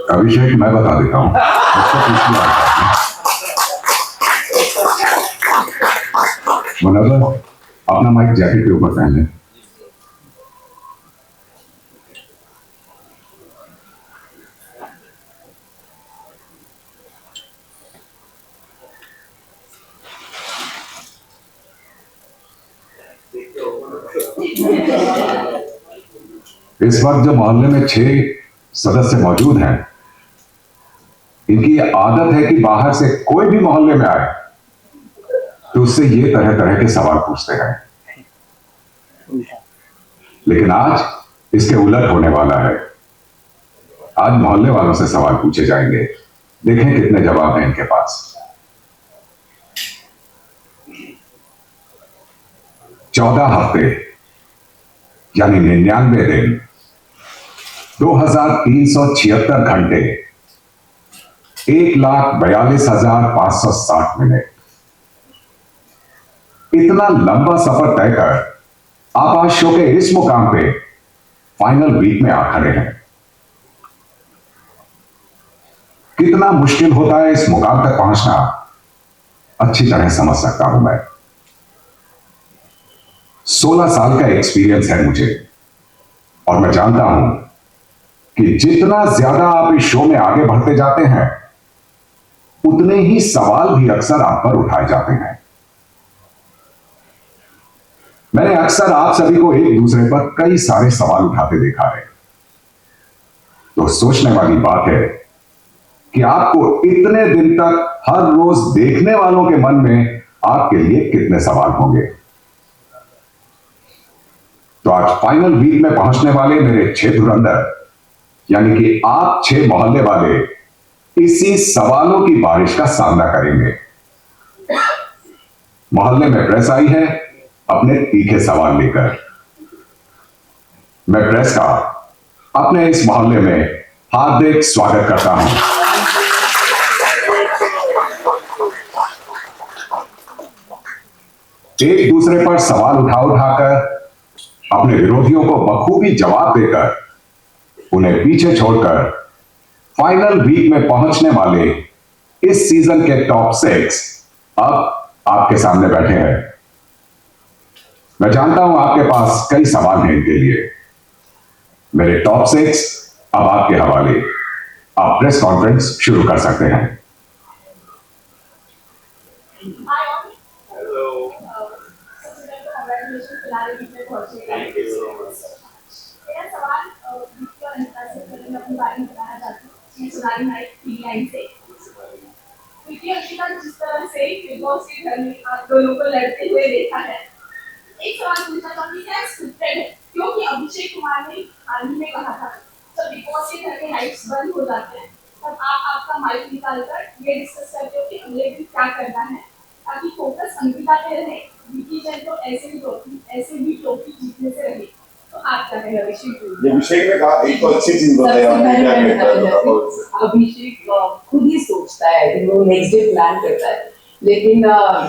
अभिषेक, मैं बता देता हूँ। मुनव्वर, अपना माइक जैकेट के ऊपर पहन ले। इस वक्त जो मोहल्ले में 6 सदस्य मौजूद हैं, इनकी आदत है कि बाहर से कोई भी मोहल्ले में आए तो उससे ये तरह तरह के सवाल पूछते हैं। लेकिन आज इसके उलट होने वाला है। आज मोहल्ले वालों से सवाल पूछे जाएंगे। देखें कितने जवाब हैं इनके पास। 14 हफ्ते यानी 99 दिन, 2376 घंटे, 1,42,560 मिनट। इतना लंबा सफर तय कर आप आज शो के इस मुकाम पे फाइनल वीक में आ खड़े हैं। कितना मुश्किल होता है इस मुकाम तक पहुंचना, अच्छी तरह समझ सकता हूं मैं। 16 साल का एक्सपीरियंस है मुझे और मैं जानता हूं कि जितना ज्यादा आप इस शो में आगे बढ़ते जाते हैं, उतने ही सवाल भी अक्सर आप पर उठाए जाते हैं। मैंने अक्सर आप सभी को एक दूसरे पर कई सारे सवाल उठाते देखा है। तो सोचने वाली बात है कि आपको इतने दिन तक हर रोज देखने वालों के मन में आपके लिए कितने सवाल होंगे। तो आज फाइनल वीक में पहुंचने वाले मेरे 6 धुरंधर यानी कि आप 6 मोहल्ले वाले इसी सवालों की बारिश का सामना करेंगे। मोहल्ले में प्रेस आई है अपने तीखे सवाल लेकर। मैं प्रेस का अपने इस मोहल्ले में हार्दिक स्वागत करता हूं। एक दूसरे पर सवाल उठाकर अपने विरोधियों को बखूबी जवाब देकर उन्हें पीछे छोड़कर फाइनल वीक में पहुंचने वाले इस सीजन के टॉप 6 अब आपके सामने बैठे हैं। मैं जानता हूं आपके पास कई सवाल हैं इनके लिए। मेरे टॉप 6 अब आपके हवाले। आप प्रेस कॉन्फ्रेंस शुरू कर सकते हैं। जिस तरह से बिग बॉस के घर में आप दोनों को लड़ते हुए देखा है, एक सवाल पूछना चाहूंगी, क्या स्क्रिप्टेड है? क्योंकि अभिषेक कुमार ने हाल ही में कहा था जब बिग बॉस के घर के लाइट्स बंद हो जाते हैं तब आप आपका माइक निकालकर ये डिस्कस करते हो कि अगले दिन क्या करना है, ताकि फोकस अंकिता पे रहे। विकी जैन तो ऐसे भी ट्रॉफी जीतने से रहे। तो आप क्या कहें अभिषेक ने कहा एक तो अच्छी चीज अभिषेक खुद ही सोचता है, वो नेक्स्ट डे प्लान करता है। लेकिन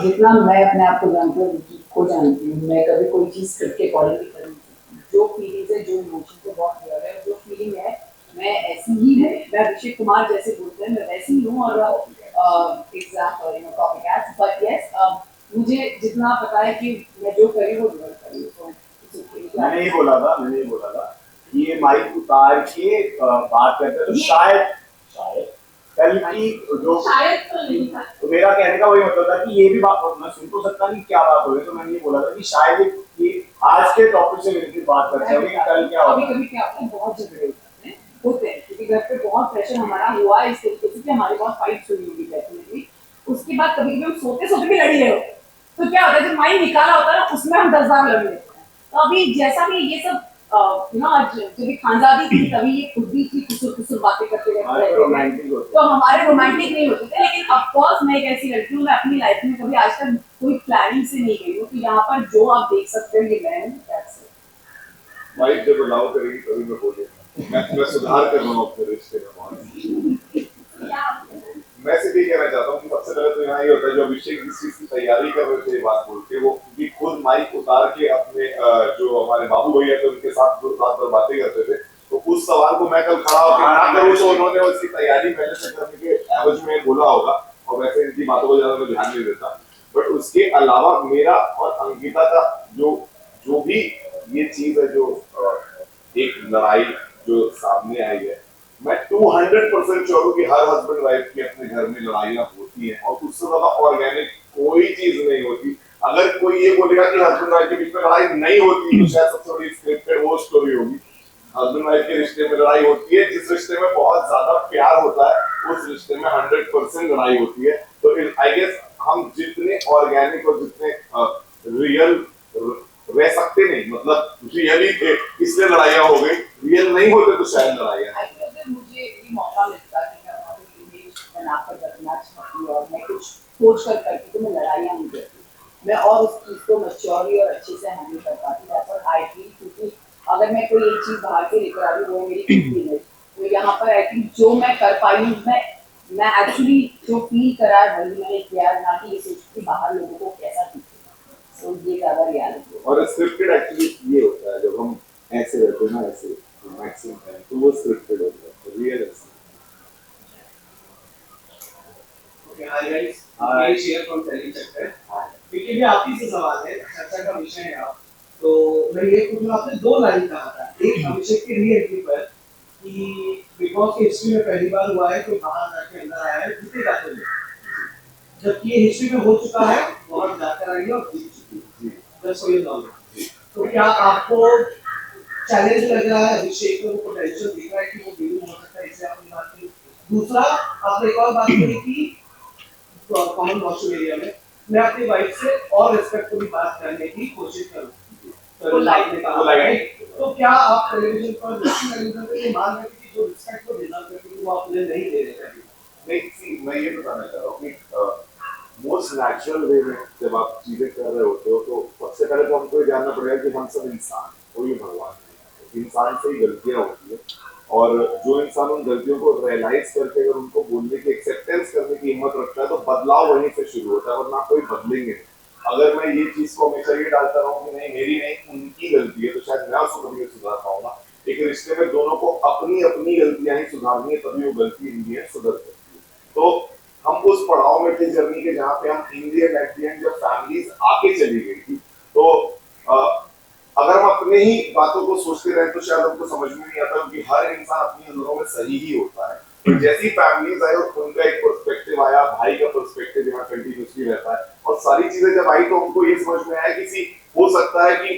जितना मैं अपने आप को जानती हूँ, को जानती हूँ, मैं कभी कोई चीज स्क्रिप्ट के अकॉर्डिंग नहीं करूँगी। जो फीलिंग है, जो इमोशन है, बहुत क्लियर है। जो फीलिंग है मैं ऐसी ही है। मैं अभिषेक कुमार जैसे बोलते हैं मैं वैसी ही हूँ और एग्जैक्ट और कॉपीकैट। बट यस, मुझे जितना पता है कि मैं जो करी वो डिलीवर करी। तो मैंने ये बोला था ये माइक उतार के बात करते तो शायद कल की जो शायद तो नहीं था। तो मेरा कहने का वही मतलब था कि ये भी बात मैं सुन तो सकता नहीं क्या बात हो रही। तो मैंने ये बोला था कि शायद ये आज के टॉपिक से रिलेटेड बात करते हैं कि कल क्या होगा। कभी क्या होता है, बहुत झगड़े होते हैं क्योंकि घर पे बहुत प्रेशर हमारा हुआ है इस तरीके से कि हमारी बहुत फाइट्स हुई होगी डेफिनेटली। उसके बाद कभी कभी हम सोते सोते भी लड़ी रहे, तो क्या होता है जब माइंड निकाला होता है ना उसमें हम 10 बार लड़ लेते हैं। तो अभी जैसा कि ये सब जब ये खानजादी थी तभी ये खुद भी थी कुछ कुछ बातें करते रहते थे, रोमांटिक होता तो हमारे रोमांटिक नहीं होते थे, लेकिन ऑफ कोर्स मैं एक ऐसी लड़की हूँ, मैं अपनी लाइफ में कभी आज तक कोई प्लानिंग से नहीं गई हूँ, तो यहाँ पर जो आप देख सकते हो ये मैं हूँ, that's it। वाइफ जब अलाउ करेगी तभी मैं बोलूंगा। मैं सुधार कर रहा हूँ अपने रिश्ते में बहुत। मैं सिर्फ ये कहना चाहता हूँ कि सबसे पहले तो यहाँ ये होता है जो अभिषेक जिस चीज की तैयारी कर रहे थे ये बात बोल के वो क्योंकि खुद माइक उतार के अपने जो हमारे बाबू भैया थे उनके साथ रात भर बातें करते थे, तो उस सवाल को मैं कल खड़ा होकर ना करूँ तो उन्होंने उसकी तैयारी पहले से करने के एवज में बोला होगा, और वैसे इनकी बातों को ज्यादा मैं ध्यान नहीं देता। बट उसके अलावा मेरा और अंकिता का जो भी ये चीज है जो एक लड़ाई जो सामने आई है, मैं 200% श्योर हूँ कि हर हस्बैंड वाइफ की अपने घर में लड़ाइयाँ होती हैं और उससे ज्यादा ऑर्गेनिक कोई चीज नहीं होती। अगर कोई ये बोलेगा कि हस्बैंड वाइफ के बीच में लड़ाई नहीं होती तो शायद सबसे बड़ी स्क्रिप्टेड वो स्टोरी होगी। हस्बैंड वाइफ के रिश्ते में लड़ाई होती है, जिस रिश्ते में बहुत ज्यादा प्यार होता है उस रिश्ते में 100% लड़ाई होती है। तो आई गेस हम जितने ऑर्गेनिक और जितने रियल रह सकते नहीं, मतलब रियली थे इसलिए लड़ाइयाँ हो गई, रियल नहीं होते तो शायद लड़ाइयाँ। अगर मुझे ये मौका मिलता कि मैं अपनी इमेज बनाकर रखना चाहती हूँ और मैं कुछ सोच कर करती तो मैं लड़ाइयाँ नहीं करती, मैं और उस चीज़ को मैच्योरली और अच्छे से हैंडल कर पाती हूँ। और आई फील क्योंकि अगर मैं कोई एक चीज़ बाहर से लेकर आ रही हूँ वो मेरी इमेज, तो यहाँ पर आई थिंक जो मैं कर पाई हूँ मैं एक्चुअली जो फील करा है वही मैंने किया, ना कि ये सोचती बाहर लोगों को कैसा दिखे। तो ये ज़्यादा रियलिटी है। और स्क्रिप्टेड एक्चुअली ये होता है जब हम ऐसे रहते हैं ना, ऐसे मैक्सिमम टाइम तो वो स्क्रिप्टेड होता है, रियल है। ओके हाय गाइस, मैं शेयर फ्रॉम टेली सेक्टर। क्योंकि भी आप ही से सवाल है, चर्चा का विषय है आप, तो मैं ये पूछूंगा, आपने दो लाइन कहा था, एक अभिषेक के री-एंट्री पर कि बिग बॉस की हिस्ट्री में पहली बार हुआ है कोई बाहर जाके अंदर आया है जीते जाते हुए, जबकि ये हिस्ट्री में हो चुका है, बहुत जाकर आई है और जीत चुकी है, जस्ट सो यू नो। तो क्या आपको चैलेंज लग रहा है अभिषेक को, पोटेंशियल दिख रहा है कि वो गेम हो सकता है, इससे आपने बात की। दूसरा आपने एक और बात कही कि कॉमन वॉशरूम एरिया में मैं अपनी वाइफ से और रिस्पेक्टफुली बात करने की कोशिश करूँ, तो लाइक में कहा है, तो क्या आप टेलीविजन पर टेलीविजन पे ये मान रहे हैं कि जो रिस्पेक्ट को देना चाहिए वो आप उन्हें नहीं दे रहे हैं? नहीं सी मैं ये बताना चाह रहा हूँ कि मोस्ट नेचुरल वे में जब आप चीजें कर रहे होते हो तो सबसे पहले तो हमको ये जानना पड़ेगा कि हम सब इंसान, कोई भगवान नहीं, इंसान से ही गलतियां होती है, और जो इंसान उन गलतियों को रियलाइज करके अगर उनको बोलने की एक्सेप्टेंस करने की हिम्मत रखता है तो बदलाव वहीं से शुरू होता है, वरना कोई बदलेंगे नहीं। अगर मैं ये चीज को हमेशा ये डालता रहूं कि नहीं मेरी नहीं उनकी गलती है, तो शायद मैं उसको कभी नहीं सुधार पाऊंगा। एक रिश्ते में दोनों को अपनी अपनी गलतियां ही सुधारनी है, तभी वो गलती इन दी है सुधर सकती है। तो हम उस पड़ाव में थे जर्नी के जहाँ पे हम इंडियन एट द एंड जब फैमिलीज आके चली गई थी, तो अगर हम अपने ही बातों को सोचते रहे तो शायद हमको समझ में नहीं आता, क्योंकि हर इंसान अपनी नजरों में सही ही होता है। तो जैसी फैमिलीज आई और उनका एक पर्सपेक्टिव आया, भाई का पर्सपेक्टिव यहाँ कंटिन्यूसली रहता है, और सारी चीजें जब आई तो हमको ये समझ में आया कि हो सकता है कि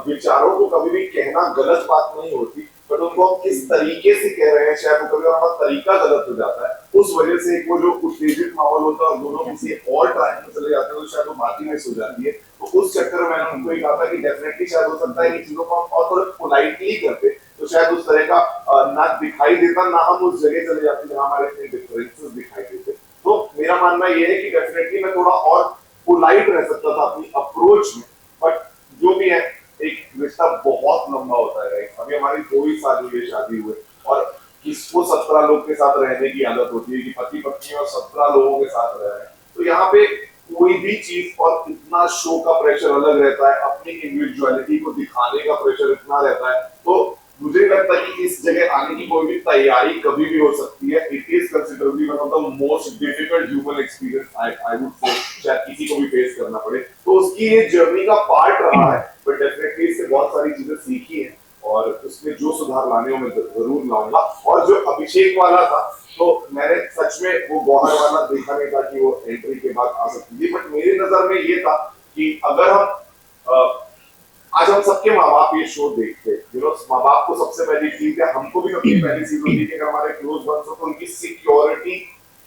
विचारों को कभी भी कहना गलत बात नहीं होती, बट उनको हम किस तरीके से कह रहे हैं शायद वो कभी हमारा तरीका गलत हो जाता है। उस वजह से वो जो उत्तेजित माहौल होता है और दोनों किसी और ट्रैक में चले जाते हैं तो शायद वो बात ही मिस हो जाती है। तो उस चक्कर में मैंने उनको ये कहा था कि डेफिनेटली शायद हो सकता है कि चीजों को हम और थोड़ा पोलाइटली करते तो शायद उस तरह का ना दिखाई देता, ना हम उस जगह चले जाते जहाँ हमारे इतने डिफरेंसेस दिखाई देते। तो मेरा मानना ये है कि डेफिनेटली मैं थोड़ा और पोलाइट रह सकता था अपनी अप्रोच में, बट जो भी है एक रिश्ता बहुत लंबा होता है। अभी हमारी 2 ही साल हुई है शादी हुए, और किसको 17 लोग के साथ रहने की आदत होती है कि पति पत्नी और 17 लोगों के साथ रह रहे हैं, तो यहाँ पे कोई भी चीज और इतना शो का प्रेशर अलग रहता है, अपनी इंडिविजुअलिटी को दिखाने का प्रेशर इतना रहता है। तो मुझे लगता है कि इस जगह आने की कोई भी तैयारी कभी भी हो सकती है। It is considerably one of the most difficult human experience I would से शायद किसी को भी फेस करना पड़े, तो उसकी ये जर्नी का पार्ट रहा है, बट डेफिनेटली इससे बहुत सारी चीजें सीखी हैं और उसमें जो सुधार लाने में जरूर लाऊंगा। और जो अभिषेक वाला था तो मैंने सच में वो गौहर वाला देखा नहीं था कि वो एंट्री के बाद आ सकती थी, बट मेरी नजर में ये था कि अगर हम आज हम सबके माँ बाप ये शो देखते, माँ बाप को सबसे पहली चीज है, हमको भी अपनी पहली चीज होती है कि अगर हमारे क्लोज वंस हो तो उनकी सिक्योरिटी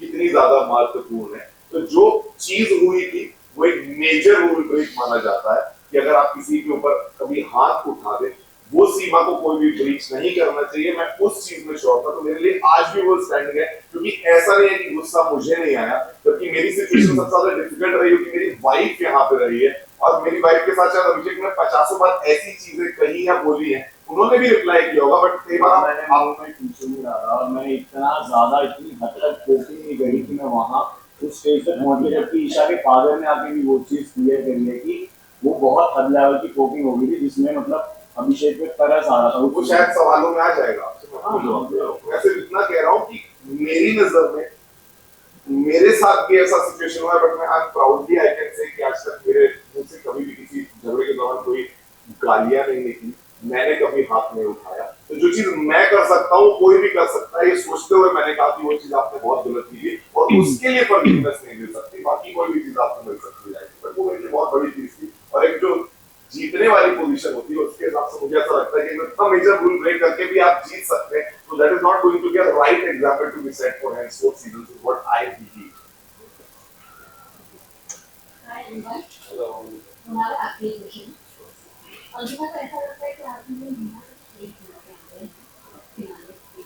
कितनी ज्यादा महत्वपूर्ण है। तो जो चीज हुई थी वो एक मेजर रूल ब्रेक माना जाता है कि अगर आप किसी के ऊपर कभी हाथ उठा दे, वो सीमा को कोई भी ब्रीच नहीं करना चाहिए। मैं उस चीज में श्योर था, तो मेरे लिए आज भी वो स्टैंडिंग है, क्योंकि ऐसा नहीं है कि गुस्सा मुझे नहीं आया, जबकि मेरी सिचुएशन सबसे ज्यादा डिफिकल्ट रही क्योंकि मेरी वाइफ यहाँ पे रही है और मेरी वाइफ के साथ शायद अभिषेक ने 50 बार ऐसी चीजें कही या बोली है, उन्होंने भी रिप्लाई किया होगा, बट कई बार मैंने आप में पूछू नहीं रहा और मैंने इतना ज्यादा इतनी हद तक कोचिंग नहीं गई कि मैं वहाँ उस स्टेज तक पहुंच गया, जबकि ईशा के फादर ने आके भी वो चीज क्लियर करी है कि वो बहुत हद लेवल की कोचिंग हो गई थी जिसमें मतलब अभिषेक पे तरस आ रहा था। वो शायद सवालों में आ जाएगा आपसे, मैं आपको जवाब दे रहा हूँ। मैं सिर्फ इतना कह रहा हूँ कि मेरी नजर में मेरे साथ भी ऐसा सिचुएशन हुआ है, बट मैं आज प्राउडली आई कैन से कि आज तक मेरे मुंह से कभी भी किसी झगड़े के दौरान कोई गालियां नहीं निकली, मैंने कभी हाथ नहीं उठाया। तो जो चीज मैं कर सकता हूँ कोई भी कर सकता है, ये सोचते हुए मैंने कहा कि वो चीज आपने बहुत गलत की थी और उसके लिए फॉरगिवनेस नहीं मिल सकती, बाकी कोई भी चीज आपको मिल सकती है, बट वो मेरे लिए बहुत बड़ी चीज थी। और एक जो जीतने वाली पोजीशन होती है उसके हिसाब से मुझे ऐसा लगता है कि इतना मेजर रूल ब्रेक करके भी आप जीत सकते हैं, तो that is not going to be a right example to be set for henceforth seasons is what I believe. Hi, everyone. हमारा आखिरी क्वेश्चन, और मुझे तो ऐसा लगता है कि आपने बिना कुछ एक किया है फिनाले में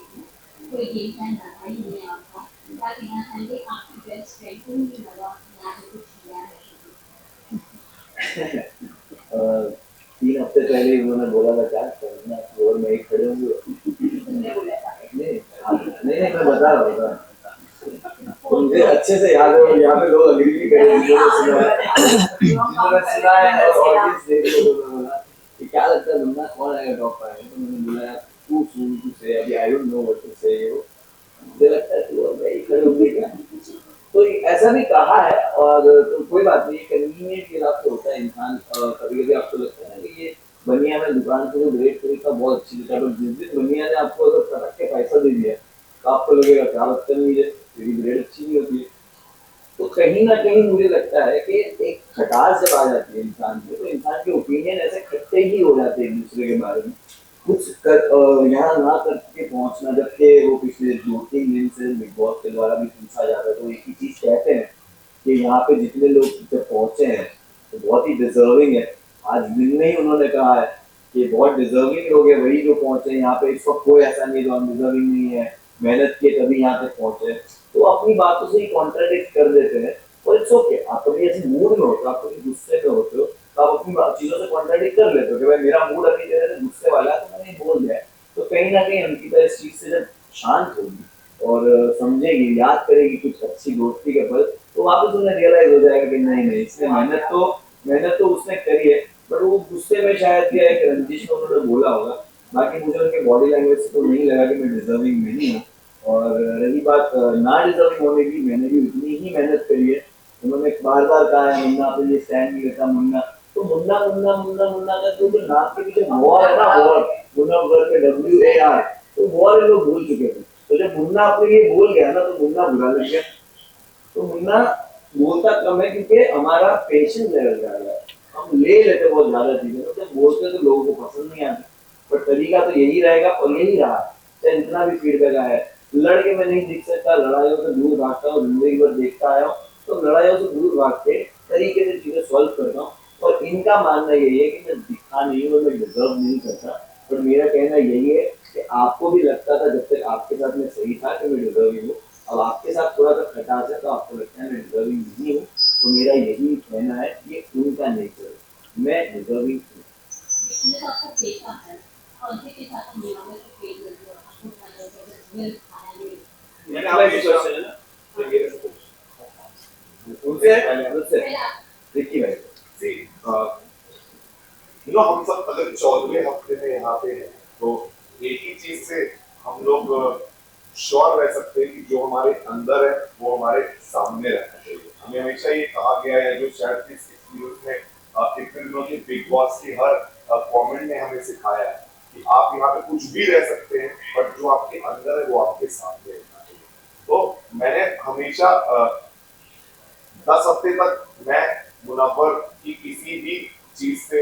कोई गेम प्लान रखा ही नहीं है आपका, क्या कहना चाहेंगे आपकी बेस्ट फ्रेंड को नहीं लगा ना कुछ किया है? 3 हफ्ते पहले उन्होंने बोला था क्या करना और मैं ही खड़े होंगे। तुमने बोला था नहीं मैं बता रहा हूँ, मुझे अच्छे से याद है और यहाँ पे लोग अग्री भी करेंगे, जिन्होंने सुना है और ऑडियंस देख रहे हैं, बोला कि क्या लगता है बंदा कौन आएगा टॉप 5 में, तो मैंने बोला टू सून टू से, अभी I don't know what to say, मुझे लगता है तू और मैं ही खड़े होंगे क्या, तो ऐसा भी कहा है। और तो कोई बात नहीं, कन्वीनियंट के हिसाब से होता है इंसान, कभी कभी आपको लगता है ना कि ये बनिया में दुकान से जो ग्रेड खरीदता बहुत अच्छी देता है, पर जिस दिन बनिया ने आपको अगर तरक के पैसा दे दिया तो आपको लगेगा क्या बदतमीज है, तेरी ग्रेड अच्छी नहीं होती है। तो कहीं ना कहीं मुझे लगता है कि एक खटास जब आ जाती है इंसान की, तो इंसान के ओपिनियन ऐसे खट्टे ही हो जाते हैं एक दूसरे के बारे में, कुछ यहाँ ना करके पहुंचना, जबकि वो पिछले 2-3 दिन से बिग बॉस के द्वारा भी पूछा जा रहा है, तो एक ही चीज कहते हैं कि यहाँ पे जितने लोग जब पहुंचे हैं तो बहुत ही डिजर्विंग है। आज दिन में ही उन्होंने कहा है कि बहुत डिजर्विंग लोग हैं वही जो पहुंचे यहाँ पे, इस वक्त कोई ऐसा नहीं जो अनडिजर्विंग नहीं है, मेहनत किए तभी यहाँ तक पहुंचे, तो अपनी बातों से ही कॉन्ट्राडिक्ट कर देते हैं। और इट्स ओके, आप कभी ऐसे मूड में होते हो, आप कभी गुस्से में होते हो, तो आप अपनी चीजों से कॉन्ट्राडिक्ट कर लेते हो कि भाई मेरा मूड अभी तेरे से गुस्से वाला है तो मैंने बोल दिया। तो कहीं ना कहीं अंकिता इस चीज से जब शांत होगी और समझेगी, याद करेगी कुछ अच्छी दोस्ती के पल, तो वापस उन्हें रियलाइज हो जाएगा कि नहीं इसने मेहनत तो उसने करी है, बट वो गुस्से में शायद क्या है कि रंजिश को उन्होंने बोला होगा। बाकी मुझे उनके बॉडी लैंग्वेज से तो नहीं लगा कि मैं डिजर्विंग नहीं हूँ। और रही बात ना डिजर्विंग होने की, मैंने भी उतनी ही मेहनत करी है। उन्होंने बार बार कहा है मुन्ना पे ये स्टैंड नहीं लेता मुन्ना, तो मुन्ना मुन्ना मुन्ना मुन्ना का तो नाम के पीछे वॉर है ना, वॉर, मुन्ना वर्ड में WAR, तो वॉर लोग भूल चुके थे। तो जब मुन्ना अपने लिए बोल गया ना तो मुन्ना बुरा लग गया। तो मुन्ना बोलता कम है क्योंकि हमारा पेशेंस लेवल ज्यादा है, हम ले लेते बहुत ज्यादा चीजें, तो जब बोलते तो लोगों को पसंद नहीं आती, पर तरीका तो यही रहेगा और यही रहा, चाहे जितना भी फीडबैक आया है। लड़के में नहीं दिख सकता, लड़ाइयों से दूर भागता हूँ, जिंदगी भर देखता आया हूँ, तो लड़ाइयों से दूर भाग के तरीके से चीजें सॉल्व करता हूँ। और इनका मानना यही है कि मैं दिखा नहीं हूँ, मैं डिजर्व नहीं करता, पर मेरा कहना यही है कि आपको भी लगता था जब तक आपके साथ मैं सही था कि मैं डिजर्विंग हूँ, अब आपके साथ थोड़ा सा खटास है तो आपको लगता है मैं डिजर्विंग नहीं हूँ, तो मेरा यही कहना है कि उनका नेचर, मैं डिजर्विंग हूँ। इसमें तो आपको देखा है और के साथ मिला में तो फेल कर दिया आपको पता है मिल खाना नहीं मैंने आपसे क्वेश्चन है ना, तो ये उनसे देखिए भाई See, हम सब अगर 14वें हफ्ते में यहाँ पे हैं तो एक ही चीज से हम लोग श्योर रह सकते हैं कि जो हमारे अंदर है वो हमारे सामने रहना चाहिए। हमें हमेशा ये कहा गया है, जो शायद इस न्यूज़ में इतने दिनों के बिग बॉस की हर कमेंट ने हमें सिखाया है कि आप यहाँ पे कुछ भी रह सकते हैं, बट जो आपके अंदर है वो आपके सामने रहना चाहिए। तो मैंने हमेशा 10 हफ्ते तक मैं मुनव्वर की किसी भी चीज से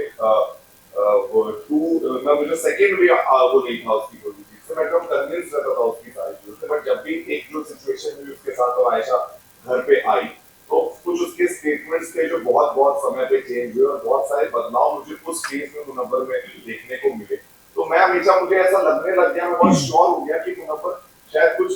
मुझे सेकंड भी वो नहीं था उसकी कोई चीज से, मैं एकदम कन्विंस रहता था उसकी सारी चीजों से। बट जब भी एक जो सिचुएशन हुई उसके साथ और आयशा घर पे आई तो कुछ उसके स्टेटमेंट्स थे जो बहुत बहुत समय पे चेंज हुए और बहुत सारे बदलाव मुझे उस केस में मुनव्वर में देखने को मिले। तो मैं हमेशा मुझे ऐसा लगने लग गया, मैं बहुत श्योर हो गया कि मुनव्वर शायद कुछ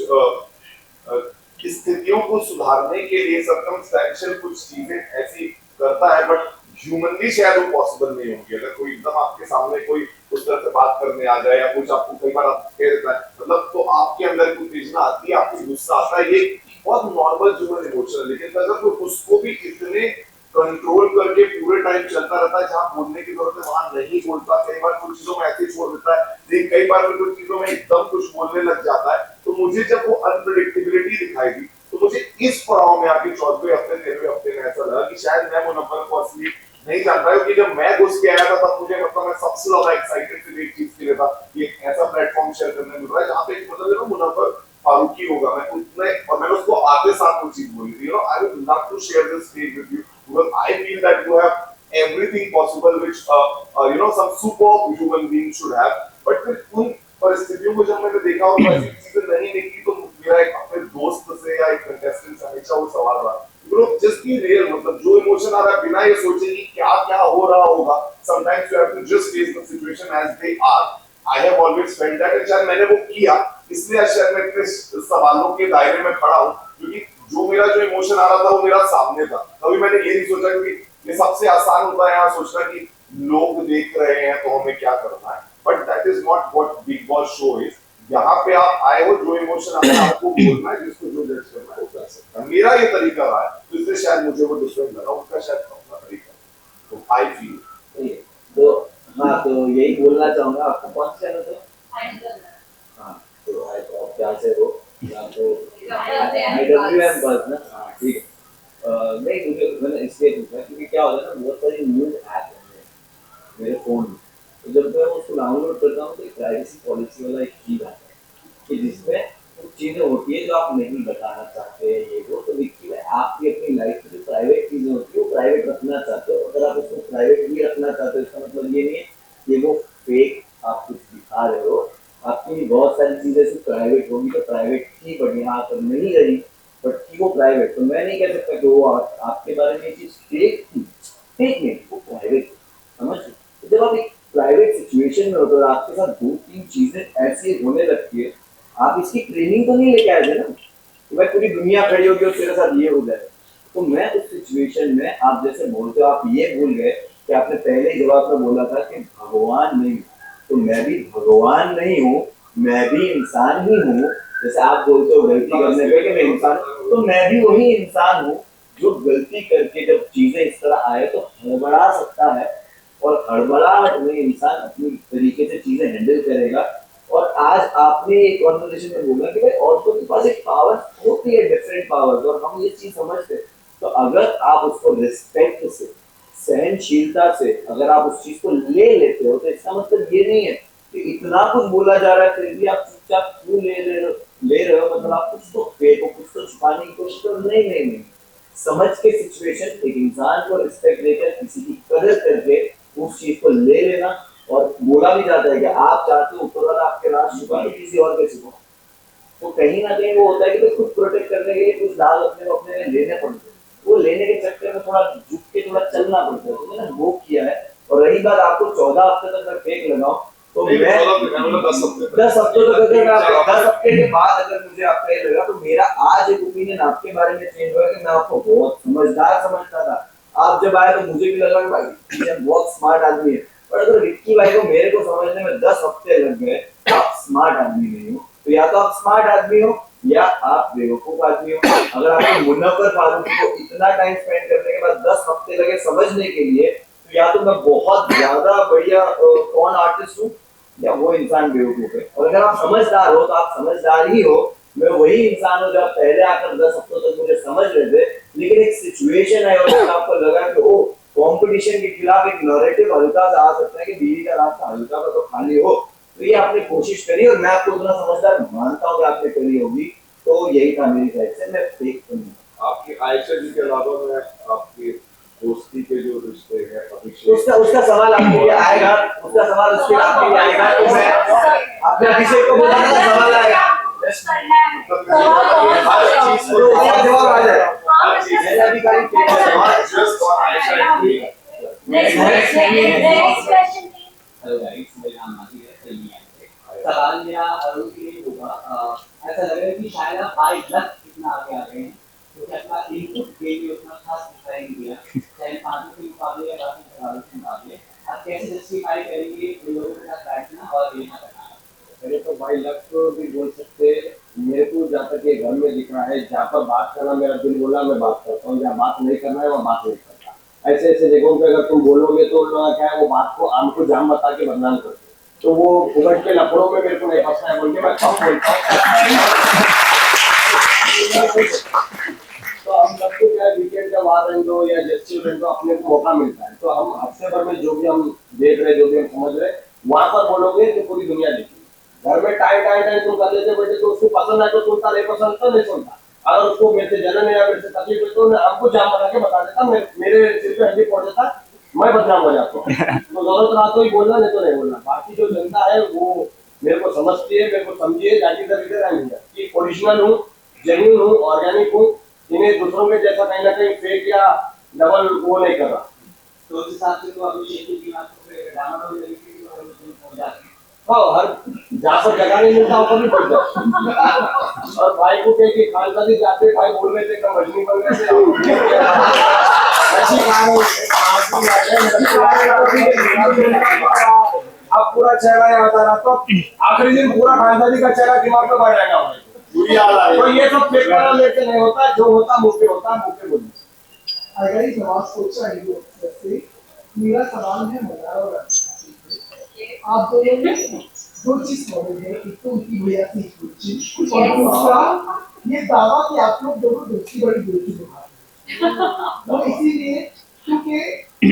स्थितियों को सुधारने के लिए सर्कमस्टेंशियल कुछ चीजें ऐसी करता है, बट ह्यूमनली शायद वो पॉसिबल नहीं होंगी। अगर कोई एकदम आपके सामने कोई उस तरह से बात करने आ जाए या कुछ आपको कई बार आप कह देता है, मतलब तो आपके अंदर कुछ उत्तेजना आती है, आपको गुस्सा आता है, ये बहुत नॉर्मल ह्यूमन इमोशन है। लेकिन अगर कोई उसको भी इतने कंट्रोल करके पूरे टाइम चलता रहता है, जहाँ बोलने की जरूरत है वहां नहीं बोलता, कई बार कुछ चीजों में ऐसे छोड़ देता है, लेकिन कई बार कुछ चीजों में एकदम कुछ बोलने लग जाता है। तो मुझे जब वो अनप्रेडिक्टेबिलिटी दिखाई दी, तो मुझे इस पड़ाव में आके 14वें हफ्ते 13वें हफ्ते में ऐसा लगा कि शायद मैं मुनव्वर को असली नहीं जान पाया, क्योंकि जब मैं घुस के आया था तब मुझे मतलब मैं सबसे ज्यादा एक्साइटेड थे एक चीज के लिए था कि एक ऐसा प्लेटफॉर्म शेयर करने मिल रहा है जहाँ पे मतलब मुनव्वर फारूकी होगा। मैं उतने, और मैंने उसको आते साथ वो चीज बोली थी, I would love to share this stage with you because I feel that you have everything possible which some super human being should have। but फिर उन परिस्थितियों को जब मैंने देखा और ऐसी चीजें नहीं देखी, तो मेरा एक अपने दोस्त से या एक कंटेस्टेंट से हमेशा वो सवाल रहा, जस्ट बी रियल, मतलब जो इमोशन आ रहा है बिना ये सोचे कि क्या क्या हो रहा होगा, sometimes you have to just face the situation as they are. I have always felt that, and शायद मैंने वो किया, इसलिए शायद मैं इतने सवालों के दायरे में खड़ा हूँ, क्योंकि जो मेरा जो इमोशन आ रहा था वो मेरा सामने था। कभी मैंने ये नहीं सोचा कि ये सबसे आसान होता है यहाँ सोचना कि लोग देख रहे हैं तो हमें क्या करना है, but that is not what big boss show is. यहाँ पे आप आए हो, जो इमोशन आपको बोलना है, जिसको जो जज करना है वो कर सकता है। मेरा ये तरीका रहा है, तो इसलिए शायद मुझे वो डिफरेंट लगा, उसका शायद अपना तरीका। तो आई फील तो हाँ, तो यही बोलना चाहूंगा। आपको कौन सा चैनल था? हाँ, तो आप क्या से हो या तो IWM बस ना? हाँ, ठीक है। नहीं, मैंने इसलिए पूछा क्योंकि क्या होता है ना, बहुत सारी न्यूज़ ऐप है मेरे फोन में, तो जब मैं उसको डाउनलोड करता हूँ तो एक प्राइवेसी पॉलिसी वाला एक चीज आता है कि जिसमें कुछ चीजें होती है जो आप नहीं बताना चाहते हैं, ये वो, तो देखिए आपकी अपनी लाइफ में जो प्राइवेट चीजें होती है वो प्राइवेट रखना चाहते हो। अगर आप उसको प्राइवेट भी रखना चाहते हो, इसका मतलब ये नहीं है कि वो फेक आप कुछ दिखा रहे हो। आपकी बहुत सारी चीजें सिर्फ प्राइवेट होगी तो प्राइवेट थी, बट यहाँ पर नहीं रही, बट थी वो प्राइवेट। तो मैं नहीं कह सकता कि वो आपके बारे में ये चीज फेक थी, फेक नहीं, वो प्राइवेट, समझ। तो जब आप एक प्राइवेट सिचुएशन में होते हो और आपके साथ 2-3 चीजें ऐसी होने लगती है, आप इसकी ट्रेनिंग तो नहीं लेके आए थे ना कि भाई पूरी दुनिया खड़ी होगी और तेरे साथ ये हो जाए। तो मैं उस सिचुएशन में, आप जैसे बोलते हो, आप ये भूल गए कि आपने पहले ही जवाब में बोला था कि भगवान नहीं, तो मैं भी भगवान नहीं हूँ, मैं भी इंसान ही हूँ। जैसे आप बोलते हो गलती करने पे कि मैं इंसान, तो मैं भी वही इंसान हूँ जो गलती करके जब चीजें इस तरह आए तो हड़बड़ा सकता है, और हड़बड़ाहट में इंसान अपनी तरीके से चीजें हैंडल करेगा। और आज आपने एक कॉन्वर्सेशन में बोला कि भाई औरतों के पास एक पावर होती है, डिफरेंट पावर्स, और हम ये चीज समझते हैं। तो अगर आप उसको रिस्पेक्ट से, सहनशीलता से अगर आप उस चीज को ले लेते हो, तो इसका मतलब ये नहीं है कि इतना कुछ बोला जा रहा है फिर भी आप चुपचाप क्यों ले रहे हो, मतलब आप कुछ तो फेक हो, कुछ तो छुपाने की कोशिश करो। नहीं, समझ के सिचुएशन, एक इंसान को रिस्पेक्ट देकर, किसी की कदर करके उस चीज को ले लेना। और बोला भी जाता है कि आप चाहते हो ऊपर वाला आपके राज छुपा के किसी और के छुपा, तो कहीं ना कहीं वो होता है कि खुद प्रोटेक्ट करने के लिए कुछ दाग अपने लेने पड़ते हैं। वो लेने के चक्कर में थोड़ा झुक के थोड़ा चलना पड़ता है, तो मैंने वो किया है। और रही बात आपको 14 हफ्ते तक मैं फेक लगाऊं, तो मैं 10 हफ्ते तक, 10 हफ्ते के बाद अगर मुझे आपका ये लगा, तो मेरा आज एक ओपिनियन आपके बारे में चेंज हुआ कि मैं आपको बहुत समझदार समझता था। आप जब आए तो मुझे भी लगा कि भाई ये बहुत स्मार्ट आदमी है, पर अगर विक्की भाई को मेरे को समझने में 10 हफ्ते लग गए, तो आप स्मार्ट आदमी नहीं हो। तो या तो आप स्मार्ट आदमी हो या आप बेवकूफ आदमी हो। अगर आपको मुनव्वर फारूकी को इतना टाइम स्पेंड करने के बाद 10 हफ्ते लगे समझने के लिए, तो या तो मैं बहुत ज्यादा बढ़िया कौन आर्टिस्ट हूँ या वो इंसान बेवकूफ है। और अगर आप समझदार हो तो आप समझदार ही हो। मैं वही इंसान हूँ जो आप पहले आकर 10 हफ्तों तक मुझे समझ रहे थे, लेकिन एक सिचुएशन है और आपको लगा कि ओ कंपटीशन के खिलाफ एक नैरेटिव हल्का सा आ सकता है कि बीवी का रास्ता हल्का सा तो खाली हो, तो ये आपने कोशिश करी और मैं आपको उतना समझदार मानता हूँ कि आपने करी होगी। तो यही था मेरी साइड से, मैं फेक तो नहीं। आपकी आयशा जी के अलावा मैं आपकी दोस्ती के जो रिश्ते हैं अभिषेक, उसका सवाल आपके लिए आएगा, उसका सवाल उसके आपके लिए आएगा। तो मैं अपने अभिषेक को बताने का सवाल आएगा, हर चीज को जवाब आ जाए। अधिकारी Just on Aisha entry. Next question please. Hello guys, मेरा नाम माही है, फिल्मी एक्टर। सवाल मेरा अरुण के लिए होगा, ऐसा लग रहा है कि शायद आप बाय लक इतना आगे आ गए हैं, क्योंकि अपना इनपुट गेम में उतना खास दिखाई नहीं दिया, चाहे पांचों के मुकाबले या बाकी सवालों के मुकाबले। आप कैसे जस्टिफाई करेंगे उन लोगों के साथ बैठना और गेम करना? मेरे तो भाई लक तो भी बोल सकते हैं। मेरे को जहाँ तक ये घर में दिख रहा है, जहाँ पर बात करना मेरा दिल बोला मैं बात करता हूँ, जहाँ बात नहीं करना है वहाँ बात नहीं करता। ऐसे ऐसे जगहों पे अगर तुम बोलोगे तो उन लोगों का क्या है, वो बात को आमको जाम बता के बदनाम करते हैं। तो वो उगट के लफड़ों में मेरे को नहीं फंसना है बोल के मैं कम बोलता हूँ। तो हम लोग को क्या वीकेंड का वार रन दो या जस्टिस रन दो, अपने को मौका मिलता है। तो हम हफ्ते भर में जो भी हम देख रहे, जो भी हम समझ रहे, वहां पर बोलोगे तो पूरी दुनिया देखेगी। घर में टाइम टाइम टाइम तुम कर लेते बैठे, तो उसको पसंद है तो सुनता, नहीं पसंद तो नहीं सुनता। अगर उसको मेरे से जलन है या मेरे से तकलीफ है तो हमको जाम बना के बता देता, मेरे सिर पे हड्डी पड़ जाता, मैं बदनाम हो जाता हूँ। तो जरूरत रहा तो ही बोलना, नहीं तो नहीं बोलना। बाकी जो जनता है वो मेरे को समझती है, मेरे को समझिए, that is the reason I am here कि ओरिजिनल हूँ, जेन्युइन हूँ, ऑर्गेनिक हूँ। इन्हें दूसरों के जैसा कहीं ना कहीं फेक या डबल वो नहीं कर रहा। तो उस हिसाब से तो अभिषेक की टीम आपको फिर डामाडोल लगेगी कि वो हो जाती है। हाँ, हर जहाँ पर जगह नहीं मिलता वहाँ पर भी पहुंच जाता। और भाई को कह के खानसादी जाते, भाई बोल रहे थे कम रजनी बन रहे थे, अच्छी खा रहे अब पूरा चेहरा याद आ रहा, तो आखिरी दिन पूरा खानसादी का चेहरा दिमाग में बढ़ जाएगा भाई। पूरी याद आ रही तो है। ये सब फेक वाला लेके नहीं होता, जो होता मुंह पे होता, मुंह पे बोलिए। अगर ये सवाल सोचा है वो वैसे मेरा सवाल है मनारा और अभिषेक से। आप दोनों में दो चीज मौजूद है, एक तो उनकी भैया की चीज और दूसरा ये दावा कि आप लोग दोनों दोस्ती बड़ी दोस्ती निभा रहे हैं। वो इसीलिए क्योंकि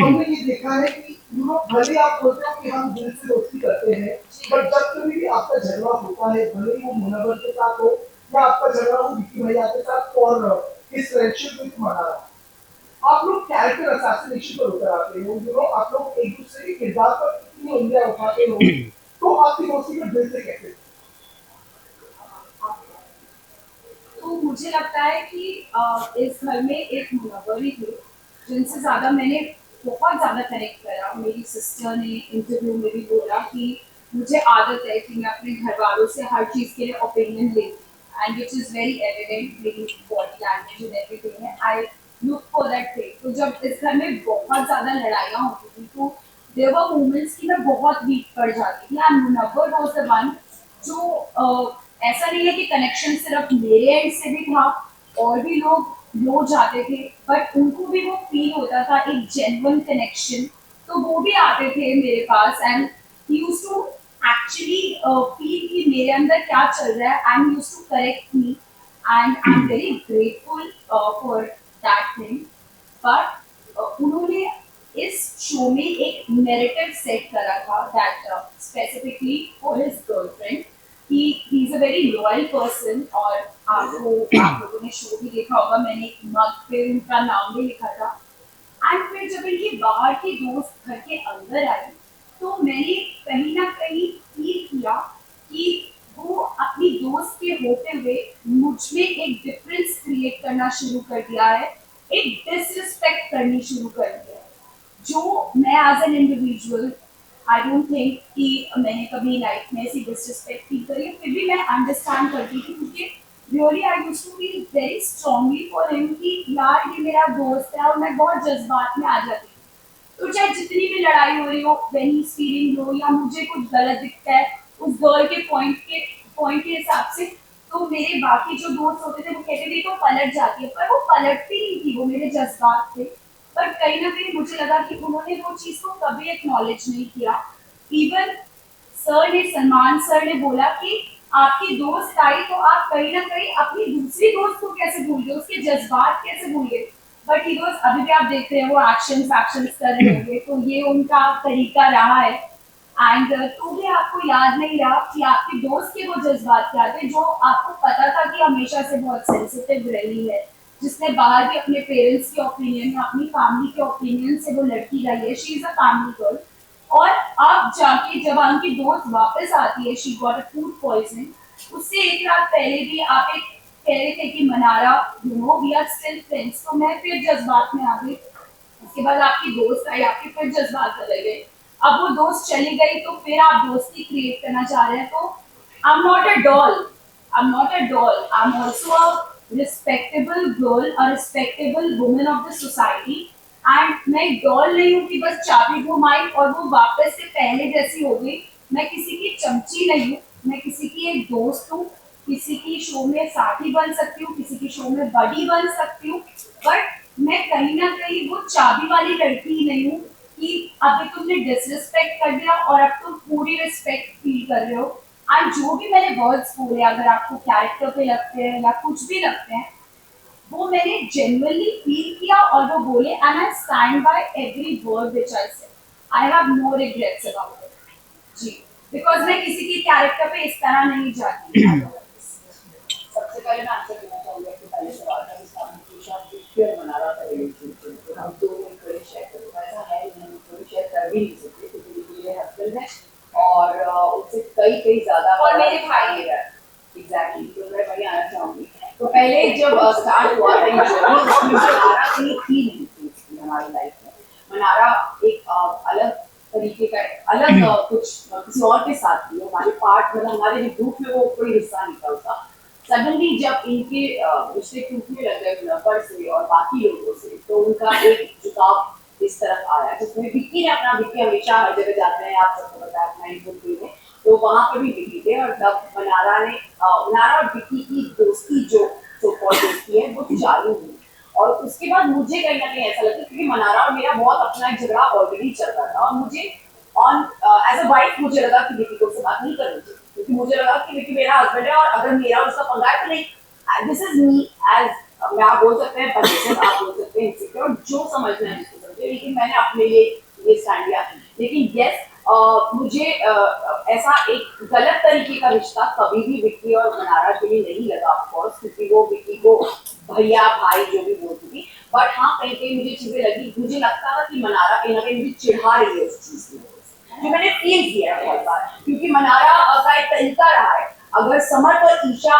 हमने ये देखा है कि भले आप बोलते हो कि हम दिल से दोस्ती करते हैं, पर जब कभी भी आपका झगड़ा होता है, भले ही वो मुनव्वर के साथ हो या आपका झगड़ा हो विक्की भैया के साथ और इस फ्रेंडशिप में मनारा, आप लोग कैरेक्टर असैसिनेशन पर उतर आते हो। आप लोग एक दूसरे के किरदार पर इतनी उंगलियां उठाते हो, तो आपकी दोस्ती का दिल से कैसे? तो मुझे लगता है कि इस घर में एक मुनव्वर ही थे जिनसे ज़्यादा मैंने बहुत ज़्यादा कनेक्ट करा। मेरी सिस्टर ने इंटरव्यू में भी बोला कि मुझे आदत है कि मैं अपने घर वालों से हर चीज़ के लिए ओपिनियन लेती हूँ, and which is very evident मेरी बॉडी लैंग्वेज एंड एवरीथिंग है। I look for that thing. तो जब इस घर में बहुत ज़्यादा लड़ाइयाँ होती थी तो देयर वर मोमेंट्स कि मैं बहुत वीक पड़ जाती थी, and Munawar was the one जो ऐसा नहीं है कि कनेक्शन सिर्फ मेरे एंड से भी था, और भी लोग लो जाते थे, बट उनको भी वो फील होता था एक जेन्युइन कनेक्शन। तो वो भी आते थे मेरे पास and he used to actually feel कि मेरे अंदर क्या चल रहा है, and used to correct me, and I am very grateful for that thing. But उन्होंने इस शो में एक नैरेटिव सेट करा था that specifically for his girlfriend कि he is a very loyal person. और आप लोगों ने शो भी देखा होगा, मैंने एक मग पे उनका नाम भी लिखा था। एंड फिर जब इनकी बाहर की दोस्त घर के अंदर आई तो मैंने कहीं ना कहीं फील किया कि वो अपनी दोस्त के होते हुए मुझ में एक डिफरेंस क्रिएट करना शुरू कर दिया है, एक डिसरिस्पेक्ट करनी शुरू कर दिया है, जो मैं as an individual I don't think कि मैंने कभी लाइफ में ऐसी डिसरिस्पेक्ट फील करी है। फिर भी मैं अंडरस्टैंड करती थी क्योंकि really I used to feel very strongly for him कि यार ये मेरा दोस्त है, और मैं बहुत जज्बात में आ जाती थी। तो चाहे जितनी भी लड़ाई हो रही हो, when he is feeling low या मुझे कुछ गलत दिखता है उस गर्ल के पॉइंट के हिसाब से, तो मेरे बाकी जो दोस्त होते थे वो कहते थे तो पलट जाती है, पर वो पलटती नहीं थी, वो मेरे जज्बात थे। पर कहीं ना कहीं मुझे लगा कि उन्होंने वो चीज़ को कभी एक्नॉलेज नहीं किया। इवन सलमान सर ने बोला कि आपकी दोस्त आई तो आप कहीं ना कहीं अपनी दूसरी दोस्त को कैसे भूल गए, उसके जज्बात कैसे भूल गए। बट ही दोस्त अभी भी आप देख रहे हैं वो एक्शन कर रहे होंगे, तो ये उनका तरीका रहा है। एंड तो भी आपको याद नहीं रहा कि आपके दोस्त के वो जज्बात क्या थे, जो आपको पता था कि हमेशा से बहुत सेंसिटिव रही है, जिसने बाहर भी अपने पेरेंट्स के ओपिनियन या अपनी फैमिली के ओपिनियन से वो लड़की रही है, she is a family girl. और अब जाके जब उनकी दोस्त वापस आती है, she got a food poisoning, उससे एक रात पहले भी आप एक कह रहे थे कि Mannara we are still friends, तो मैं फिर जज्बात में आ गई। उसके बाद आपकी दोस्त आई, आपके फिर जज्बात बदल गए। अब वो दोस्त चली गई तो फिर आप दोस्ती क्रिएट करना चाह रहे हैं। तो I am not a doll, I am not a doll, I am also a respectable girl, a respectable woman of the society. And मैं एक डॉल नहीं हूँ कि बस चाबी घुमाई और वो वापस से पहले जैसी हो गई। मैं किसी की चमची नहीं हूँ, मैं किसी की एक दोस्त हूँ। किसी की शो में साथी बन सकती हूँ, किसी की शो में बड़ी बन सकती हूँ, बट मैं कहीं ना कहीं वो चाबी वाली लड़की ही नहीं हूँ कि अभी तुमने डिसरिस्पेक्ट कर दिया और अब तुम पूरी रिस्पेक्ट फील कर रहे हो। एंड जो भी मैंने वर्ड्स बोले, अगर आपको कैरेक्टर पे लगते हैं या कुछ भी लगते हैं, वो मैंने जेन्युइनली फील किया और वो बोले, and I stand by every word which I said. I have no regrets about it जी, बिकॉज मैं किसी की कैरेक्टर पे इस तरह नहीं जाती। सबसे पहले मैं आंसर देना चाहूंगा कि पहले सवाल का जिसका हमने पूछा कि क्यों मनारा का रिलेशनशिप, तो हम दो मिनट शेयर करें, ऐसा है हम थोड़ी शेयर कर भी नहीं सकते क्योंकि मेरे हस्बैंड है और उससे कई ज़्यादा और मेरे भाई है। एग्जैक्टली, तो मैं वही आना चाहूंगी। तो पहले जब स्टार्ट हुआ था ये जर्नी, मनारा कहीं थी नहीं थी हमारी लाइफ में। मनारा एक अलग तरीके का अलग कुछ किसी और के साथ थी, हमारे पार्ट मतलब हमारे जो ग्रुप में वो कोई हिस्सा नहीं था उसका। सडनली जब इनके रिश्ते टूटने लग गए नफर से और बाकी लोगों से, तो उनका एक झुकाव इस तरफ आया जिसमें विक्की ने अपना, विक्की हमेशा हर जगह जाते हैं, आप सबको पता है अपना इनपुट में, तो वहाँ पर भी विक्की थे। और तब मनारा और विक्की की दोस्ती जो दोस्ती है वो चालू हुई। और उसके बाद मुझे कहीं ना कहीं ऐसा लगता है क्योंकि मनारा और मेरा बहुत अपना एक झगड़ा ऑलरेडी चल रहा था और मुझे ऑन एज अ वाइफ मुझे लगा कि विक्की को उससे बात नहीं करनी चाहिए, क्योंकि मुझे लगा कि विक्की मेरा हस्बैंड है और अगर मेरा उसका पंगा है तो नहीं, दिस इज मी एज, मैं आप बोल सकते हैं पजेसिव, आप बोल सकते हैं इनसिक्योर, जो समझना है जिसको समझे, लेकिन मैंने अपने लिए ये स्टैंड लिया। लेकिन यस, मुझे ऐसा एक गलत तरीके का रिश्ता कभी भी विक्की और मनारा के लिए नहीं लगा, ऑफकोर्स, क्योंकि वो विक्की को भैया भाई जो भी बोलती थी। बट हाँ, कहीं कहीं मुझे चीजें लगी, मुझे लगता था कि मनारा कहीं ना कहीं मुझे चिढ़ा रही है उस चीज की, जो मैंने फील किया है बहुत बार, क्योंकि मनारा का एक तरीका रहा है, अगर समर और ईशा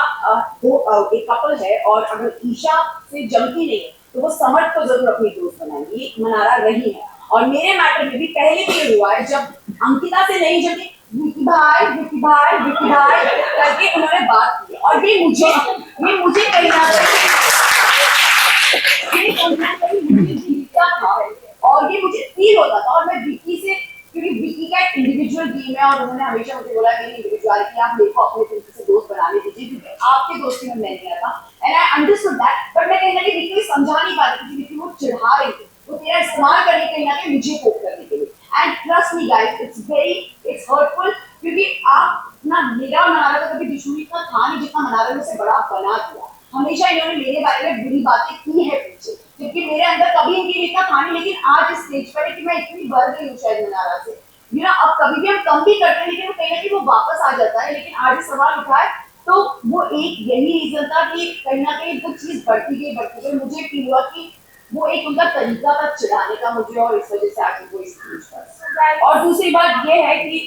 एक कपल है और अगर ईशा से जमती नहीं है तो वो समर को जरूर अपनी दोस्त बनाएंगी, ये मनारा रही है। और मेरे मैटर में भी पहले भी ये हुआ है, जब अंकिता से नहीं जमती, विक्की भाई विक्की भाई विक्की भाई करके उन्होंने बात की, और ये मुझे कहीं ना कहीं था और ये मुझे फील होता था। और मैं विक्की से, क्योंकि विक्की का एक इंडिविजुअल गेम है और उन्होंने हमेशा मुझे बोला कि इंडिविजुअलिटी आप मेरे को अपने तरीके से दोस्त बनाने दीजिए, क्योंकि आपके दोस्ती में मैं नहीं आता, and I understood that. But मैं कहीं ना कहीं विक्की को समझा नहीं पा रही थी, विक्की वो चिढ़ा रही थी, वो तेरा इस्तेमाल करने कहीं ना कहीं मुझे पोक करने के लिए। And trust me guys, it's hurtful, क्योंकि आप ना, मेरा और मनारा का कभी दुश्मनी इतना था नहीं जितना मनारा ने उसे बड़ा बना दिया। हमेशा इन्होंने मेरे बारे में बुरी बातें की है पीछे, जबकि मेरे अंदर कभी इनकी इतना था नहीं, लेकिन आज इस स्टेज पर है कि मैं इतनी बढ़ गई हूँ शायद मनारा से, यू नो। अब कभी भी हम कम भी करते हैं लेकिन वो कहीं ना कहीं वो वापस आ जाता है। लेकिन आज सवाल उठा है तो वो एक यही रीजन था कि कहीं ना कहीं वो चीज बढ़ती गई। मुझे फील हुआ कि वो एक उनका तरीका था चिढ़ाने का मुझे, और इस वजह से आगे वो इस स्टेज पर। और दूसरी बात ये है कि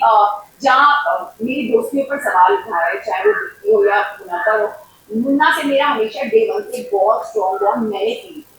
जहाँ मेरी दोस्तियों पर सवाल उठा है, चाहे वो विक्की हो या मुन्ना पर हो, मुन्ना से मेरा हमेशा डे वन से बहुत स्ट्रॉन्ग बॉन्ड मैंने फील किया।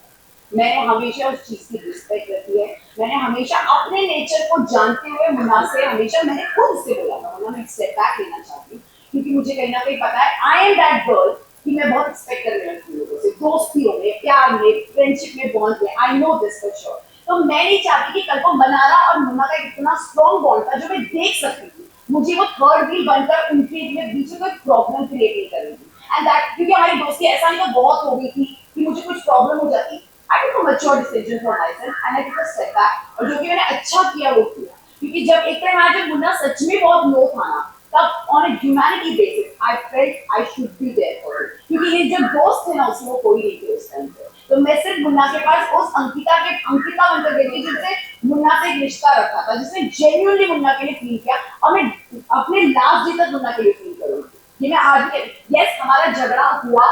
मैंने हमेशा उस चीज की रिस्पेक्ट रखी है, मैंने हमेशा अपने नेचर को जानते हुए मुन्ना से हमेशा मैंने खुद उससे बोला था, मुन्ना मैं एक स्टेप बैक लेना चाहती हूँ, क्योंकि मुझे कहीं ना कहीं पता है आई एम दैट गर्ल कि मैं बहुत एक्सपेक्ट करने लगती हूँ लोगों से, दोस्तियों में, प्यार में, फ्रेंडशिप में, बॉन्ड में। I know this for sure. तो मैं नहीं चाहती कि कल को मनारा और मुन्ना का इतना स्ट्रॉन्ग बॉन्ड था जो मैं देख सकती थी, मुझे वो थर्ड व्हील बनकर उनके बीच में कोई प्रॉब्लम क्रिएट नहीं करनी थी। एंड दैट, क्योंकि हमारी दोस्ती ऐसा नहीं तो बहुत हो गई थी कि मुझे कुछ प्रॉब्लम हो जाती, I took a mature decision for myself and I took a step back, और जो कि मैंने अच्छा किया वो किया, क्योंकि जब एक टाइम आया जब मुन्ना सच में बहुत लो था ना, तब on a humanity basis I felt I should be there for it, क्योंकि ये जो दोस्त थे ना उसमें वो कोई नहीं थे उस टाइम पे। तो मैं सिर्फ मुन्ना के पास उस अंकिता बनकर गई थी जिससे मुन्ना से एक रिश्ता रखा था, जिसने जेन्युइनली मुन्ना के लिए फील किया, और मैं अपने लास्ट डे तक मुन्ना के लिए फील करूंगी। ये मैं आज भी, यस हमारा झगड़ा हुआ,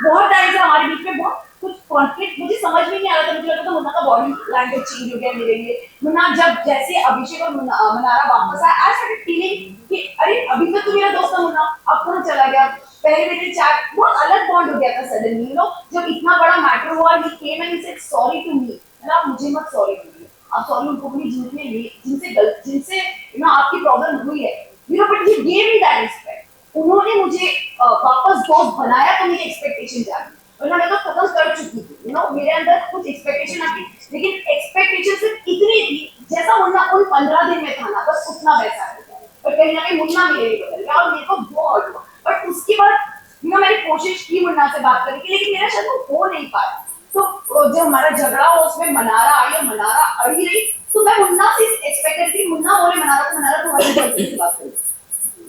बहुत टाइम से हमारे बीच में बहुत कुछ कॉन्फ्लिक्ट, मुझे समझ में नहीं आ रहा था, मुझे लगा था मुन्ना का बॉडी लैंग्वेज चेंज हो गया मेरे लिए। मुन्ना जब जैसे अभिषेक और मनारा वापस आया, आई स्टार्टेड फीलिंग कि अरे अभी तक तो मेरा दोस्त था मुन्ना, अब कहाँ चला गया। पहले मेरे चैट बहुत अलग बॉन्ड हो गया था सडनली, यू नो, जब इतना बड़ा मैटर हुआ, he came and he said sorry to me, आप मुझे मत सॉरी बोलिए, आप सॉरी उनको अपनी जिंदगी में लिए जिनसे यू नो आपकी प्रॉब्लम हुई है, you know, but he gave me that respect. उन्होंने मुझे वापस दोस्त बनाया, तो मेरी एक्सपेक्टेशन जागी, वरना मैं तो खत्म कर चुकी थी, यू नो, मेरे अंदर कुछ एक्सपेक्टेशन आती, लेकिन एक्सपेक्टेशन सिर्फ इतनी थी जैसा मुन्ना उन 15 दिन में था ना, बस उतना वैसा हो गया, पर कहीं ना कहीं मुन्ना मेरे लिए बदल गया और मेरे को बहुत हुआ। बट उसके बाद यू नो मैंने कोशिश की मुन्ना से बात करने की, लेकिन मेरा शायद वो हो नहीं पाया। तो जब हमारा झगड़ा हो, उसमें मनारा आई और मनारा अड़ी रही, तो मैं मुन्ना से एक्सपेक्ट करती थी, मुन्ना बोले मनारा तुम्हारी गलती से बात करो,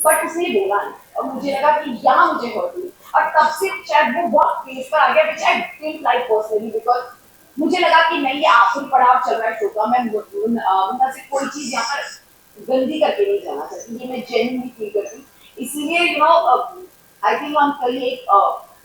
बट उसने बोला नहीं, और मुझे लगा कि यहाँ मुझे हर्ट हुई, और तब से शायद वो बहुत फेस पर आ गया, which I didn't like personally, because मुझे लगा कि नहीं, ये आखिरी पड़ाव चल रहा है शो का, मैं मुन्ना से कोई चीज यहाँ पर गंदी करके नहीं जाना चाहती, ये मैं जेन्युइनली फील करती, इसीलिए यू नो आई थिंक हम कल एक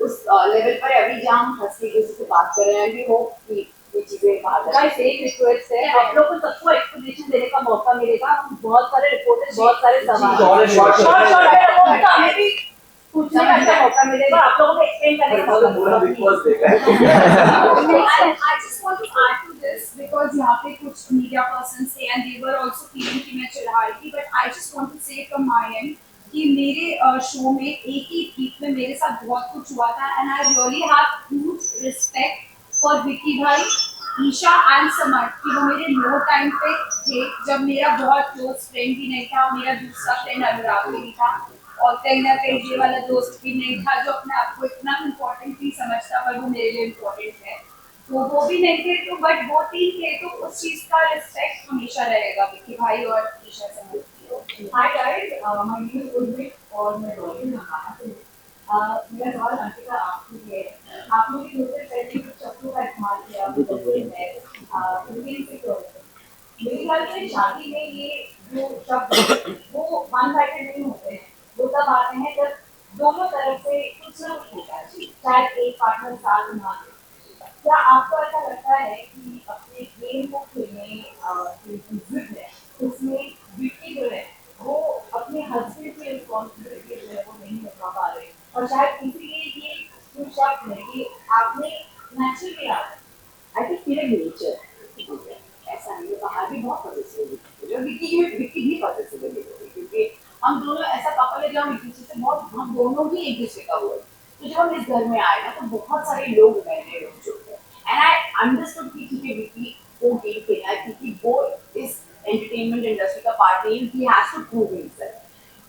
उस लेवल पर अभी जहाँ हम हंस के किसी से बात कर रहे हैं, भी होप कि ये चीजें बाहर जाए। गाइस एक रिक्वेस्ट है, आप लोग को सबको एक्सप्लेनेशन देने का मौका मिलेगा, हम बहुत सारे रिपोर्टर्स, बहुत सारे सवाल शॉर्ट हमें भी पूछने का अच्छा मौका मिलेगा, आप लोगों को एक्सप्लेन करने का मौका पूरा बिग बॉस देखा है। I just want to add to this because यहाँ पे कुछ media persons थे and they were also feeling कि मैं चिढ़ा रही थी, but I just want to say from my end कि मेरे शो में एक ही वीक में मेरे साथ बहुत कुछ हुआ था, and I really have huge respect for Vicky भाई, ईशा एंड समर, कि वो मेरे लो टाइम पे थे, जब मेरा बहुत क्लोज फ्रेंड भी नहीं था, मेरा दूसरा फ्रेंड अनुराग भी नहीं था, और कहीं ना कहीं ये वाला दोस्त भी नहीं था जो अपने आप को इतना इम्पोर्टेंट नहीं समझता, पर वो मेरे लिए इम्पोर्टेंट है, तो वो भी नहीं थे, तो बट वो तीन थे, तो उस चीज का रिस्पेक्ट हमेशा रहेगा विकी भाई और Isha Samar. Hi guys, my name is Urmit और मैं डॉल्फिन नहाना से मेरा सवाल अंकिता आपके लिए है। आपने भी दूसरे पहले कुछ शब्दों का इस्तेमाल किया मेरे ख्याल से शादी में ये जो शब्द वो वन साइडेड नहीं होते हैं, वो तब आते हैं जब दोनों तरफ से कुछ ना कुछ होता है, शायद एक पार्टनर साथ ना दे। क्या आपको ऐसा लगता है कि अपने गेम को खेलने जो जिद है उसमें विक्की जो है वो अपने हस्बैंड की रिस्पॉन्सिबिलिटी जो है वो नहीं निभा पा रहे, और शायद इसीलिए ये जो शब्द है ये आपने नेचुरली आ आई थिंक मेरा नेचर ऐसा नहीं है, बाहर भी बहुत पॉजिटिव है, जो विक्की भी पॉजिटिव है, क्योंकि हम दोनों ऐसा कपल है जो हम एक दूसरे से बहुत, हम दोनों ही एक दूसरे का वो है, तो जब हम इस घर में आए ना तो बहुत सारे लोग नए लोग जुड़ गए, एंड आई अंडरस्टूड कि ठीक है विक्की वो गेम खेलना है, क्योंकि वो इस एंटरटेनमेंट इंडस्ट्री का पार्ट है, he has to prove himself,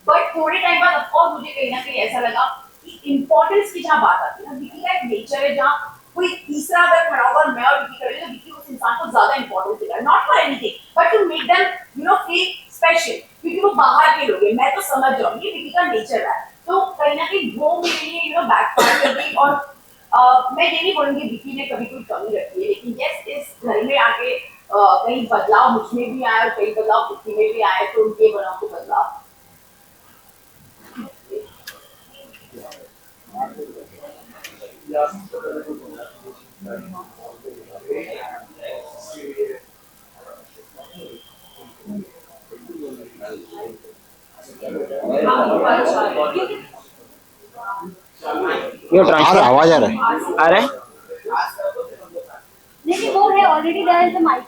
but थोड़े टाइम बाद ऑफ कोर्स मुझे कहीं ना कहीं ऐसा लगा कि इंपॉर्टेंस की जहाँ बात आती है ना, विक्की का एक नेचर है जहाँ कोई तीसरा अगर खड़ा होगा और मैं और विक्की करेंगे तो विक्की उस इंसान को ज्यादा इंपॉर्टेंस देगा, not for anything but to make them you know feel special, क्योंकि वो बाहर के लोग हैं, मैं तो समझ जाऊंगी विक्की का नेचर है, तो कहीं ना कहीं वो मेरे लिए यू नो बैकफायर कर गई, और मैं ये नहीं बोलूंगी विक्की ने कभी कोई कमी रखी है, लेकिन यस इस घर में आके कई बदलाव मुझ में भी आए और कई बदलाव विक्की में भी आए, तो उनके बनाओ को बदलाव आ रहा आवाज आ रहा है आ रहा है। लेकिन वो है already there is a mic.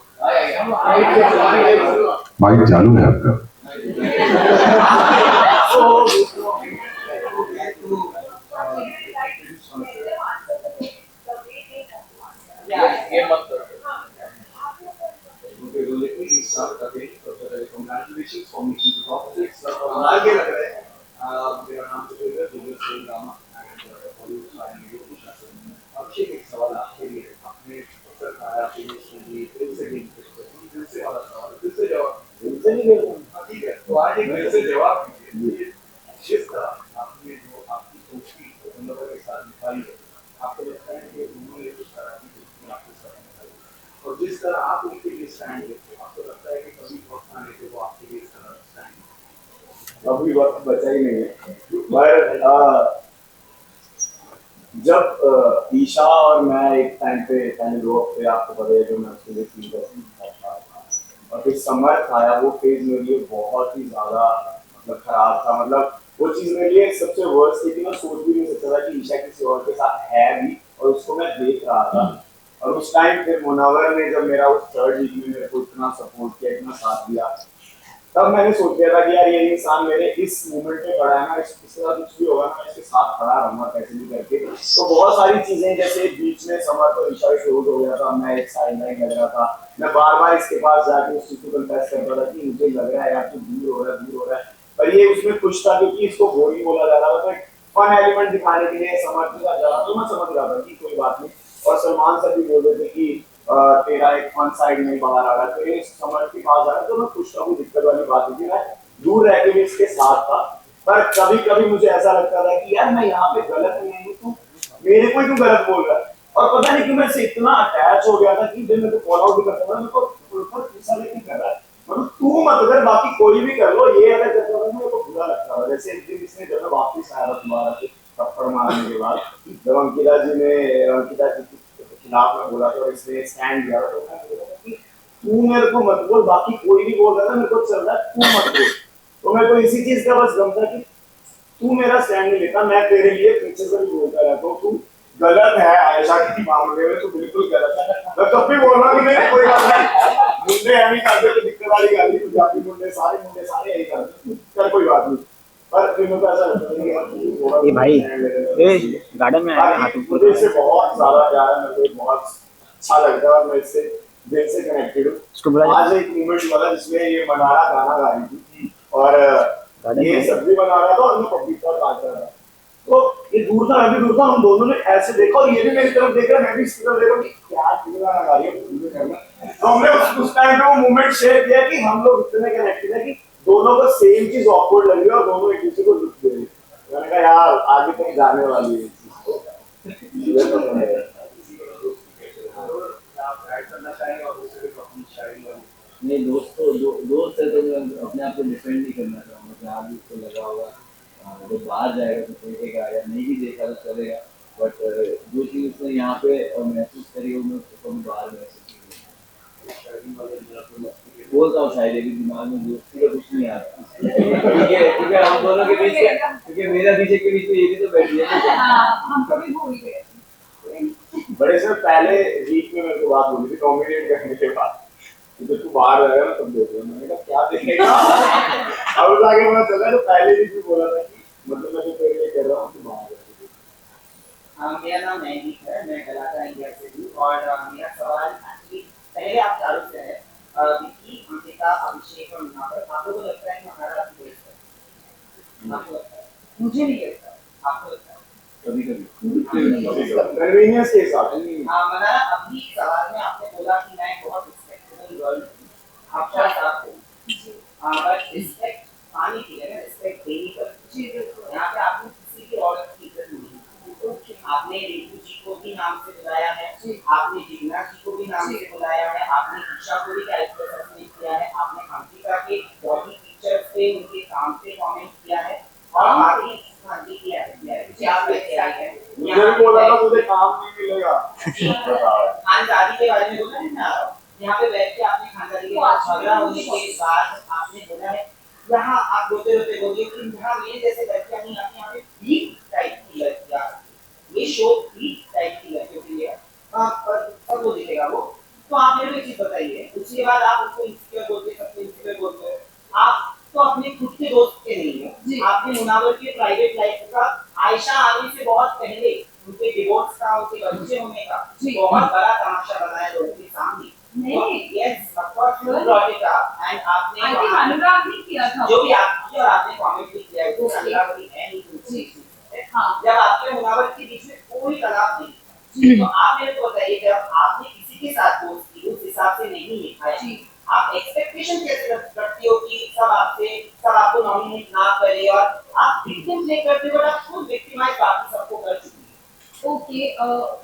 Mic चालू है आपका। Congratulations for making the top 6. आगे लग रहा है। मेरा नाम सुरेंद्र दिनेश रामा अभिषेक, एक सवाल आपके लिए, आपने अवसर पाया दिल से गेम दिल से वाला सवाल, दिल से जवाब, दिल से नहीं गया ठीक है, तो आज एक दिल से जवाब दीजिए, जिस तरह आपने जो आपकी दोस्ती उन लोगों के साथ निभाई है, आपको लगता है कि उन्होंने जिस तरह की दोस्ती आपके साथ निभाई और जिस तरह आप उनके लिए स्टैंड लेते हो, आपको लगता है कि कभी वक्त आने पे वो आपके लिए इस तरह स्टैंड अभी वक्त बचा ही नहीं है, पर जब ईशा और मैं एक टाइम पे पहले रोक पे आपको पता है जो मैं उसके लिए फील करता था, और फिर समर था वो फेज मेरे लिए बहुत ही ज्यादा मतलब खराब था, मतलब वो चीज मेरे लिए सबसे वर्स्ट थी कि मैं सोच भी नहीं सकता था कि ईशा किसी और के साथ है भी, और उसको मैं देख रहा था। और उस टाइम फिर मुनव्वर ने जब मेरा उस थर्ड वीक में मेरे को इतना सपोर्ट किया, इतना साथ दिया, तब मैंने सोच लिया था कि यार ये इंसान मेरे इस मोमेंट में खड़ा है ना, इसके साथ कुछ भी होगा ना, मैं इसके साथ खड़ा रहूंगा कैसे भी करके। तो बहुत सारी चीजें, जैसे बीच में समर और ईशा शोध हो गया था, मैं एक साइड लाइन लग रहा था, मैं बार बार इसके पास जाके उस चीज को कन्फेस करता था कि मुझे लग रहा है यार तू दूर हो रहा है, दूर हो रहा है। पर ये उसमें खुश था क्योंकि इसको बोरिंग बोला जा रहा था, तो एक फन एलिमेंट दिखाने के लिए समर के साथ जा रहा था, तो मैं समझ रहा था कि कोई बात नहीं। और सलमान सर भी बोल रहे थे कि तेरा एक फन साइड में बाहर आ रहा है, तो ये समर के पास आ रहा है, तो मैं खुश था। कोई दिक्कत वाली बात नहीं थी, मैं दूर रह के भी इसके साथ था। पर कभी कभी मुझे ऐसा लगता था कि यार मैं यहाँ पे गलत नहीं हूँ, तो मेरे को ही क्यों गलत बोल रहा है। और पता नहीं क्यों मैं इससे इतना अटैच हो गया था कि जब मैं कॉल आउट भी करता था, मेरे को गुस्सा लेके कर रहा है, मतलब तू मत कर, बाकी कोई भी कर लो, ये अगर करता था मेरे को बुरा लगता था। जैसे एक दिन इसने जब मैं वापस आया था तुम्हारा से थप्पड़ मारने के बाद, जब अंकिता जी के खिलाफ में बोला था और इसने स्टैंड लिया था, तो मैं बोला था कि तू मेरे को मत बोल, बाकी कोई भी बोल रहा था मेरे को चल रहा है, तू मत बोल। तो मेरे को इसी चीज का बस गम था कि तू मेरा स्टैंड नहीं लेता, मैं तेरे लिए पीछे से भी बोलता रहता हूँ, तू गलत है आयशा के मामले में, तो बिल्कुल गलत है। मैं कब भी बोल रहा हूँ कि नहीं कोई बात नहीं, मुंडे ऐसी करते तो दिक्कत वाली गाली, पंजाबी मुंडे सारे यही करते, चल कोई बात नहीं। पर फिर मेरे को ऐसा लगता है कि यार तू थोड़ा ए भाई, ए गार्डन में आया हाथों को। मुझे इससे बहुत ज्यादा प्यार है, मेरे को बहुत अच्छा लगता है और मैं इससे दिल से कनेक्टेड उसको बुला हूँ। जा। आज एक मूवमेंट हुआ था जिसमें ये मनारा गाना गा रही थी और ये सब्जी बना रहा था और मैं पपीता काट रहा था, तो ये दूर था, मैं भी दूर था, हम दोनों ने ऐसे देखा और ये भी मेरी तरफ देख रहा है, मैं भी इसकी तरफ देख रहा हूँ कि क्या गाना गा रही है करना। तो हमने उस टाइम पे वो मूवमेंट शेयर किया कि हम लोग इतने कनेक्टेड है कि दोनों को सेम चीज ऑकवर्ड लगी और दोनों एक दूसरे को लुक दे रहे हैं। मैंने कहा यार आगे तक जाने वाली है ये चीज तो नहीं दोस्त है तो मैं अपने आप को डिफेंड नहीं करना चाहूँगा कि आज उसको लगा होगा वो बाहर जाएगा तो देखेगा, या नहीं भी देखा तो चलेगा, बट जो चीज़ उसने यहाँ पे महसूस करी वो मैं उसको कभी बाहर महसूस नहीं बोलता हूँ, शायद लेकिन दिमाग में दोस्ती का कुछ नहीं आता। ठीक है हम दोनों के बीच, क्योंकि मेरा पीछे के बीच में ये भी तो बैठ गया, हमको भी भूल गए। बड़े सर पहले वीक में मेरे को बात बोली थी कॉम्बिनेट करने के बाद, तो तू बाहर जाएगा ना तब देखो, मैंने कहा क्या देखेगा। अब आगे पता चला तो पहले वीक में बोला था कि मतलब मैं तो तेरे लिए कर रहा हूँ तू बाहर जाएगा। मेरा नाम नैनिक है, मैं कलाकार इंडिया से हूँ और मेरा सवाल एक्चुअली पहले आप चालू से है विकी, अंकिता, अभिषेक और मुनाफर, आप लोगों को लगता है कि हमारा बेस है? आपको लगता है? मुझे नहीं लगता, आपको लगता है? कभी कभी कन्वीनियंस के हिसाब से। मना अभी सवाल में आपने बोला कि मैं बहुत रिस्पेक्टेबल गर्ल हूँ, आपका साथ हूँ, बट रिस्पेक्ट पाने के लिए रिस्पेक्ट देनी पड़ती है। यहाँ पे आपने किसी की औरत की इज्जत नहीं की, आपने रितु जी को भी नाम से बुलाया है, आपने जिग्ना जी को भी नाम से बुलाया है, आपने ईशा को भी कैरेक्टर असाइन किया है, आपने अंकिता के बॉडी पिक्चर पे उनके काम पे कमेंट किया है और बाकी हाँ जी किया है, क्या लेके आए हैं। मुझे भी बोला था मुझे काम नहीं मिलेगा। खानदादी के बारे में बोला है ना, यहाँ पे बैठ के आपने खानदादी के बाद झगड़ा होने के बाद आपने बोला है, यहाँ आप रोते रोते बोलिए कि यहाँ मेरे जैसे लड़कियाँ नहीं आती, यहाँ पे बीट टाइप की लड़कियाँ, ये शो बीट टाइप की लड़कियों के लिए पर वो दिखेगा वो। तो आप मेरे को एक चीज बताइए, उसके बाद आप उसको इंसिक्योर बोलते, सबको इंसिक्योर बोलते हो, आप तो अपने खुद के दोस्त के नहीं हो, आपने मुनावर के प्राइवेट लाइफ का, आयशा आने से बहुत पहले उनके डिवोर्स का, उनके बच्चे होने का बहुत बड़ा तमाशा बनाया लोगों के सामने। नहीं yes of course you brought it up and आपने आई थिंक अनुराग ने किया था जो भी आपकी और आपने कमेंट भी किया है वो अनुराग भी है नहीं हाँ जब आपके मुनावर के बीच में कोई तनाव नहीं, तो आप मेरे को बताइए जब आपने किसी के साथ दोस्त की उस हिसाब से नहीं लिखा है, आप एक्सपेक्टेशन कैसे रखती हो कि सब आपको नॉमिनेट ना करे और आप विक्टिम प्ले करते हो, आप खुद विक्टिमाइज बाकी सबको कर चुकी है। ओके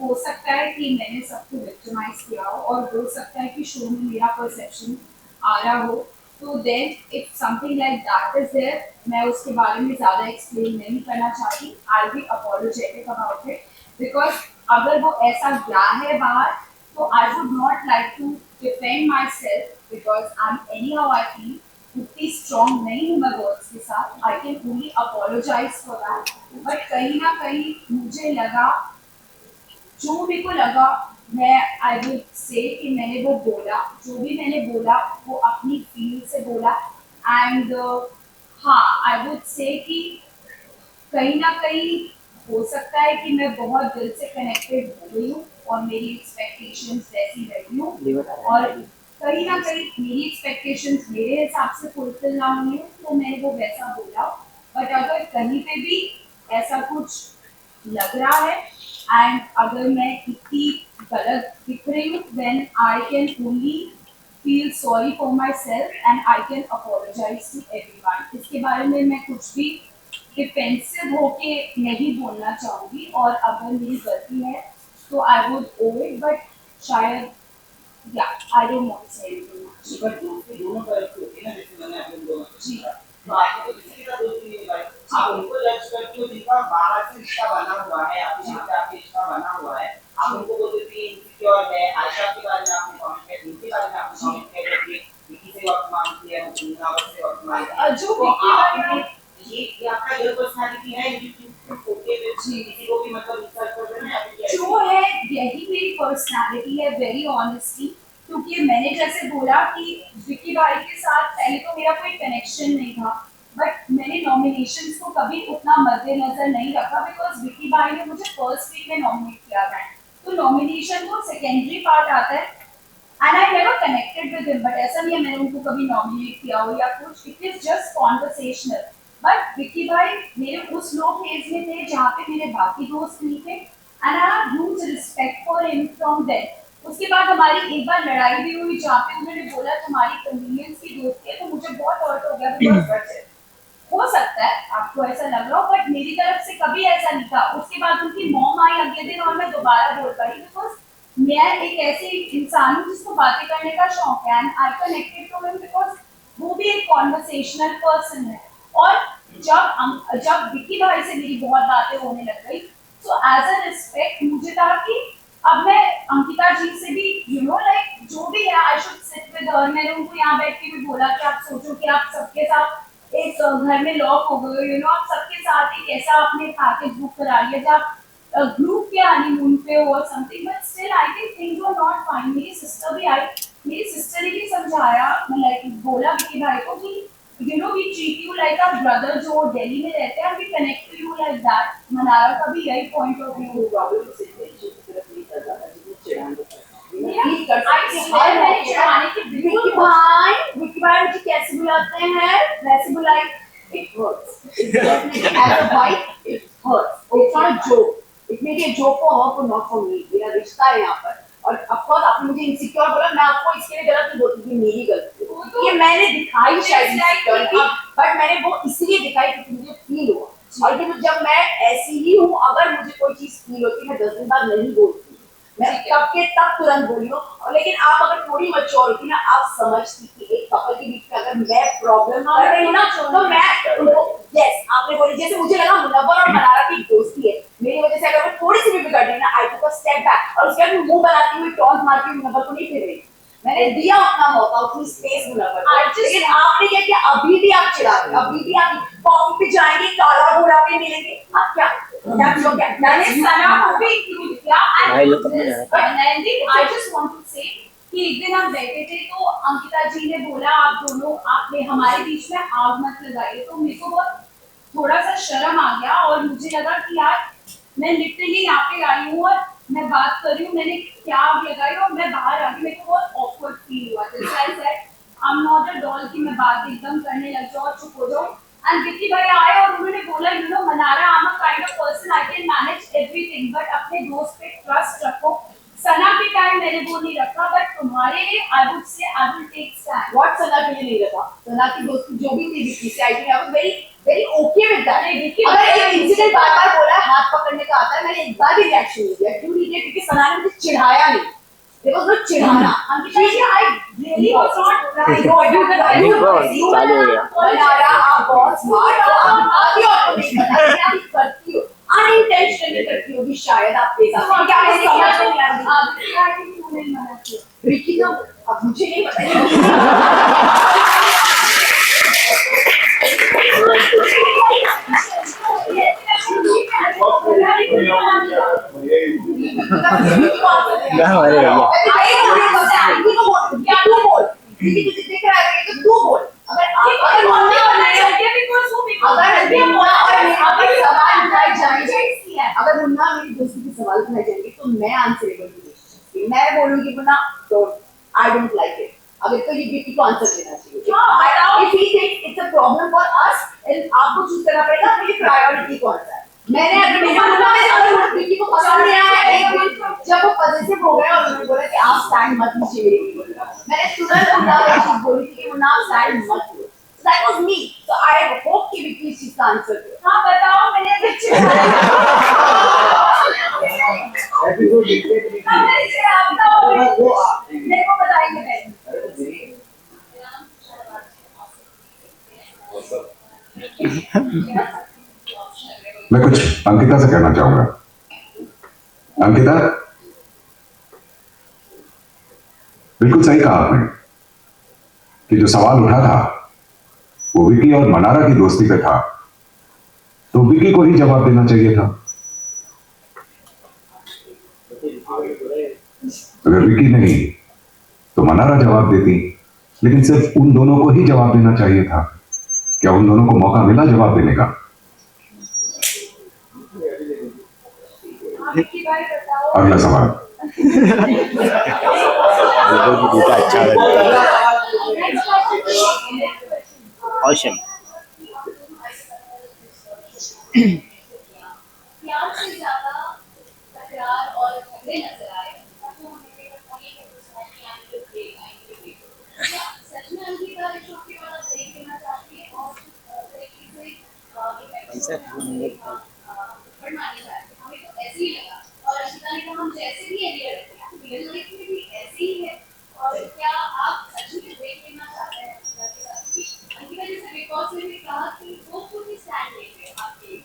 हो सकता है कि मैंने सबको विक्टिमाइज किया हो और हो सकता है कि शो में मेरा परसेप्शन आ रहा हो, तो then if something like that is there, मैं उसके बारे में ज़्यादा एक्सप्लेन नहीं करना चाहती। I be apologetic about it because अगर वो ऐसा गया है बाहर तो I would not like to defend myself because I am anyhow I feel उतनी स्ट्रॉन्ग नहीं हूँ मैं वर्ड्स के साथ, I can only apologise for that. But कहीं ना कहीं मुझे लगा, जो मेरे को लगा, मैं आई वुड से कि मैंने वो बोला, जो भी मैंने बोला वो अपनी फील से बोला। एंड हाँ, आई वुड से कि कहीं ना कहीं हो सकता है कि मैं बहुत दिल से कनेक्टेड हो गई हूँ और मेरी एक्सपेक्टेशंस वैसी रही हूँ, और कहीं ना कहीं मेरी एक्सपेक्टेशंस मेरे हिसाब से फुलफिल ना हुई हो तो मैंने वो वैसा बोला। बट अगर कहीं पे भी ऐसा कुछ लग रहा है एंड अगर मैं इतनी गलत दिख रही हूँ, then I can only feel sorry for myself and I can apologise to everyone. इसके बारे में मैं कुछ भी डिफेंसिव होके नहीं बोलना चाहूंगी, और अगर मेरी गलती है तो I would owe it, but शायद या I don't want to say anything much. But दोनों तरफ से होती है ना, जैसे मैंने अपने दोनों जी तो आपने तो किसी के साथ दोस्ती नहीं निभाई, आप उनको जज करते हो जिनका बाहर से रिश्ता बना हुआ है, आपके साथ आपके रिश्ता बना हुआ है, आप उनको बोलते थे इनसिक्योर है। आयशा के बारे में आपने कमेंट किया, इनके बारे में आपने कमेंट किया कि विकी से वक्त मांगती है, मुन्नावर से वक्त मांगती है, जो तो विकी आपने वाला- ये आपका जो पर्सनालिटी है, ओके किसी को भी मतलब इंसल्ट कर देना या फिर जो है यही मेरी पर्सनालिटी है, वेरी ऑनेस्टली। क्योंकि मैंने जैसे बोला कि विकी भाई के साथ पहले तो मेरा कोई कनेक्शन नहीं था, बट मैंने नॉमिनेशंस को कभी उतना मद्देनजर नहीं रखा, बिकॉज विकी भाई ने मुझे फर्स्ट वीक में नॉमिनेट किया था, तो नॉमिनेशन को सेकेंडरी पार्ट आता है and I never connected with him. But ऐसा नहीं है मैंने उनको कभी नॉमिनेट किया हो या कुछ, it is just conversational. But Vicky भाई मेरे उस लो फेज में थे जहाँ पे मेरे बाकी दोस्त नहीं थे, and I have huge respect for him from then. उसके बाद हमारी एक बार लड़ाई भी हुई जहाँ पे उन्होंने बोला तुम्हारी कन्वीनियंस की दोस्ती है, तो मुझे बहुत हर्ट हो गया, बिकॉज हो सकता है आपको ऐसा लग रहा हो, बट मेरी तरफ से कभी ऐसा नहीं था। उसके बाद उनकी मॉम आई अगले दिन और मैं दोबारा बोल पाई, बिकॉज मैं एक ऐसे इंसान हूँ जिसको बातें करने का शौक है, and I connected to him because वो भी एक कॉन्वर्सेशनल पर्सन है। और जब विकी भाई से मेरी बहुत बातें होने लग गई, तो एज अ रिस्पेक्ट मुझे था कि अब मैं अंकिता जी से भी लाइक जो भी है I should sit with her. मैंने उनको यहाँ बैठ के भी बोला कि आप सोचो कि आप सबके साथ एक घर में लॉक हो गए हो, आप सबके साथ एक ऐसा आपने पैकेज बुक करा लिया जब ग्रुप के हनीमून पे हो something, but still I think things were not fine. मेरी सिस्टर भी आई, मेरी सिस्टर ने भी समझाया, लाइक बोला विकी भाई को कि we treat you like a brother जो दिल्ली में रहते हैं, we connect to you like that। Mannara का भी यही point of view होगा। विकी भाई मुझे कैसे बुलाते हैं वैसे बुलाई, it hurts, as a wife it hurts, it's not a joke, it may be a joke for her but not for me। मेरा रिश्ता है यहाँ पर, और of course आपने मुझे इनसिक्योर बोला, मैं आपको इसके लिए गलत नहीं बोलती थी, मेरी गलती है ये मैंने दिखाई शायद इनसिक्योरिटी, बट मैंने वो इसलिए दिखाई क्योंकि मुझे फील हुआ। और कि जब मैं ऐसी ही हूँ, अगर मुझे कोई चीज फील होती है मैं 10 दिन बाद नहीं बोलती, मैं तब के तब तुरंत बोली हूँ। लेकिन आप अगर थोड़ी मैच्योर होती ना, आप समझती कि एक कपल के बीच में अगर मैं प्रॉब्लम कर रही हूँ ना, तो मैं उनको यस आपने बोली, जैसे मुझे लगा मुनव्वर और मनारा की दोस्ती है, मेरी वजह से अगर मैं थोड़ी सी भी बिगड़ रही ना, आई टुक अ स्टेप बैक, और उसके बाद मुंह बनाती हुई टॉन्ट मारती हुई मुनव्वर को नहीं फिर रही, मैंने दिया अपना मौका, उतनी स्पेस मुनव्वर को। लेकिन आपने क्या किया, अभी भी आप चिढ़ाते हो, अभी भी आप कॉफी पे जाएंगे, काला घोड़ा पे मिलेंगे, आप क्या मैंने सना को भी इंक्लूड किया। आई जस्ट वांट टू से कि एक दिन हम बैठे थे तो अंकिता जी ने बोला आप दोनों आपने हमारे बीच में आग मत लगाइए, तो मेरे को बहुत थोड़ा सा शर्म आ गया, और मुझे लगा कि यार मैं लिटरली यहाँ पे आई हूँ और मैं बात कर रही हूँ, मैंने क्या आग लगाई और मैं बाहर आ गई, मेरे को बहुत ऑकवर्ड फील हुआ। I am not a doll कि मैं बात एकदम करने लग जाऊँ और चुप हो जाऊँ। एंड विकी भाई आए और उन्होंने बोला Mannara I am a kind of person I can manage everything, but अपने दोस्त पे ट्रस्ट रखो। सना के टाइम मैंने वो नहीं रखा, बट तुम्हारे लिए I would say I will take stand. What Sana के लिए नहीं रखा? सना की दोस्ती जो भी थी विकी से, I think I was very very okay with that. अगर एक इंसिडेंट बार-बार बोला है हाथ पकड़ने का आता है, मैंने एक बार भी रिएक्शन नहीं दिया, क्यों नहीं दिया? क्योंकि सना ने मुझे चिढ़ाया नहीं, देयर वाज नो चिढ़ाना। Ankita ji I really was not trying to do Mannara आप बहुत स्मार्ट हो, आप आगे और नहीं करती, आप करती हो अनइंटेंशनली करती होगी शायद आपके साथ, क्या मैं समझ नहीं आ रही। आप क्यों नहीं मनाती हो विकी? तो अब मुझे नहीं पता हमारे अगर मुन्ना मेरी दोस्ती के सवाल उठाए जाएंगे तो मैं आंसरेबल नहीं, मैं बोलूंगी Munna don't, I don't like it, अगर तो ये विक्की को आंसर देना चाहिए। If he thinks it's a problem for us and आपको चूज करना पड़ेगा मेरी प्रायोरिटी कौन सा है। मैंने अगर मेरे मुन्ना में अगर विक्की को पसंद नहीं आया एक दिन जब वो पॉजिटिव हो गए और उन्होंने बोला कि आप स्टैंड मत लीजिए मेरी, मैंने तुरंत मुन्ना को चीज बोली थी कि मुन्ना आप स्टैंड मत लो। That was me. So I hope कि विक्की इस चीज का आंसर दे। हाँ बताओ मैंने पिक्चर एपिसोड देखते मेरे को बताएंगे पहले। मैं कुछ अंकिता से कहना चाहूंगा। अंकिता, बिल्कुल सही कहा आपने कि जो सवाल उठा था वो विकी और मनारा की दोस्ती पे था, तो विकी को ही जवाब देना चाहिए था। अगर विकी नहीं तो मनारा जवाब देती, लेकिन सिर्फ उन दोनों को ही जवाब देना चाहिए था। क्या उन दोनों को मौका मिला जवाब देने का? अगला सवाल। औशन प्यार से ज्यादा तकरार और झगड़े नजर आए तो मुझे क्या सच में अंकिता इस शो के बाद ब्रेक लेना चाहती है और हमें तो ऐसे ही लगा और अर्शिता ने कहा हम जैसे भी है रियल लाइफ में भी ऐसे ही है। और क्या आप सच में ब्रेक लेना चाहते हैं अंकिता जैसे बिग बॉस ने भी कहा कि वो खुद ही स्टैंड लेंगे आपके लिए,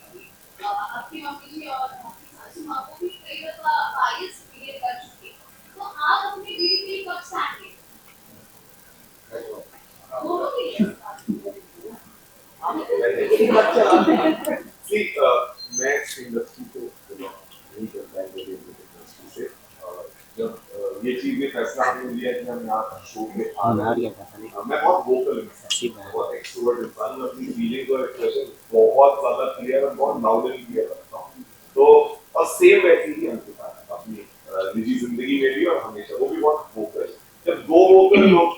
आपकी मम्मी जी और आपकी सासू माँ को भी कई दफा बायस क्रिएट कर चुकी है, तो आप अपने बीवी के लिए कब स्टैंड लेंगे? दोनों के लिए See, मैं इंडस्ट्री को नहीं करता है इंडस्ट्री से। जब ये चीज में फैसला हमने लिया कि हम यहाँ शो पे आ रहे हैं, मैं बहुत वोकल इंसान, बहुत एक्सट्रोवर्ट इंसान, मैं अपनी फीलिंग और एक्सप्रेशन बहुत ज्यादा क्लियर और बहुत लाउडली क्लियर करता हूँ। तो और सेम वैसी ही अंकिता है अपनी निजी जिंदगी में भी और हमेशा, वो भी बहुत वोकल। जब दो वोकल लोग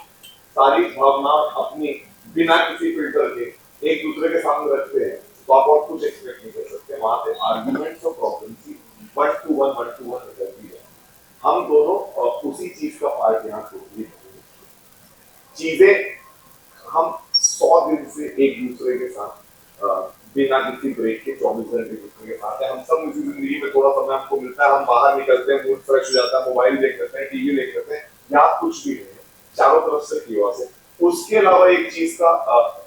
सारी भावना अपनी बिना किसी फिल्टर के एक दूसरे के सामने रखते हैं तो आप और कुछ एक्सपेक्ट नहीं कर सकते। वहां पे आर्गुमेंट्स और प्रॉब्लम थी 1-to-1 निकलती है। हम दोनों उसी चीज का पार्ट यहाँ टोटली चीजें हम 100 दिन से एक दूसरे के साथ बिना किसी ब्रेक के 24 घंटे दूसरे के साथ है। हम सब इसी जिंदगी में थोड़ा समय हमको मिलता है, हम बाहर निकलते हैं, मूड फ्रेश हो जाता है, मोबाइल देख लेते हैं, टीवी देख लेते हैं, यहाँ कुछ भी नहीं है, चारों तरफ से chaos है। उसके अलावा एक चीज का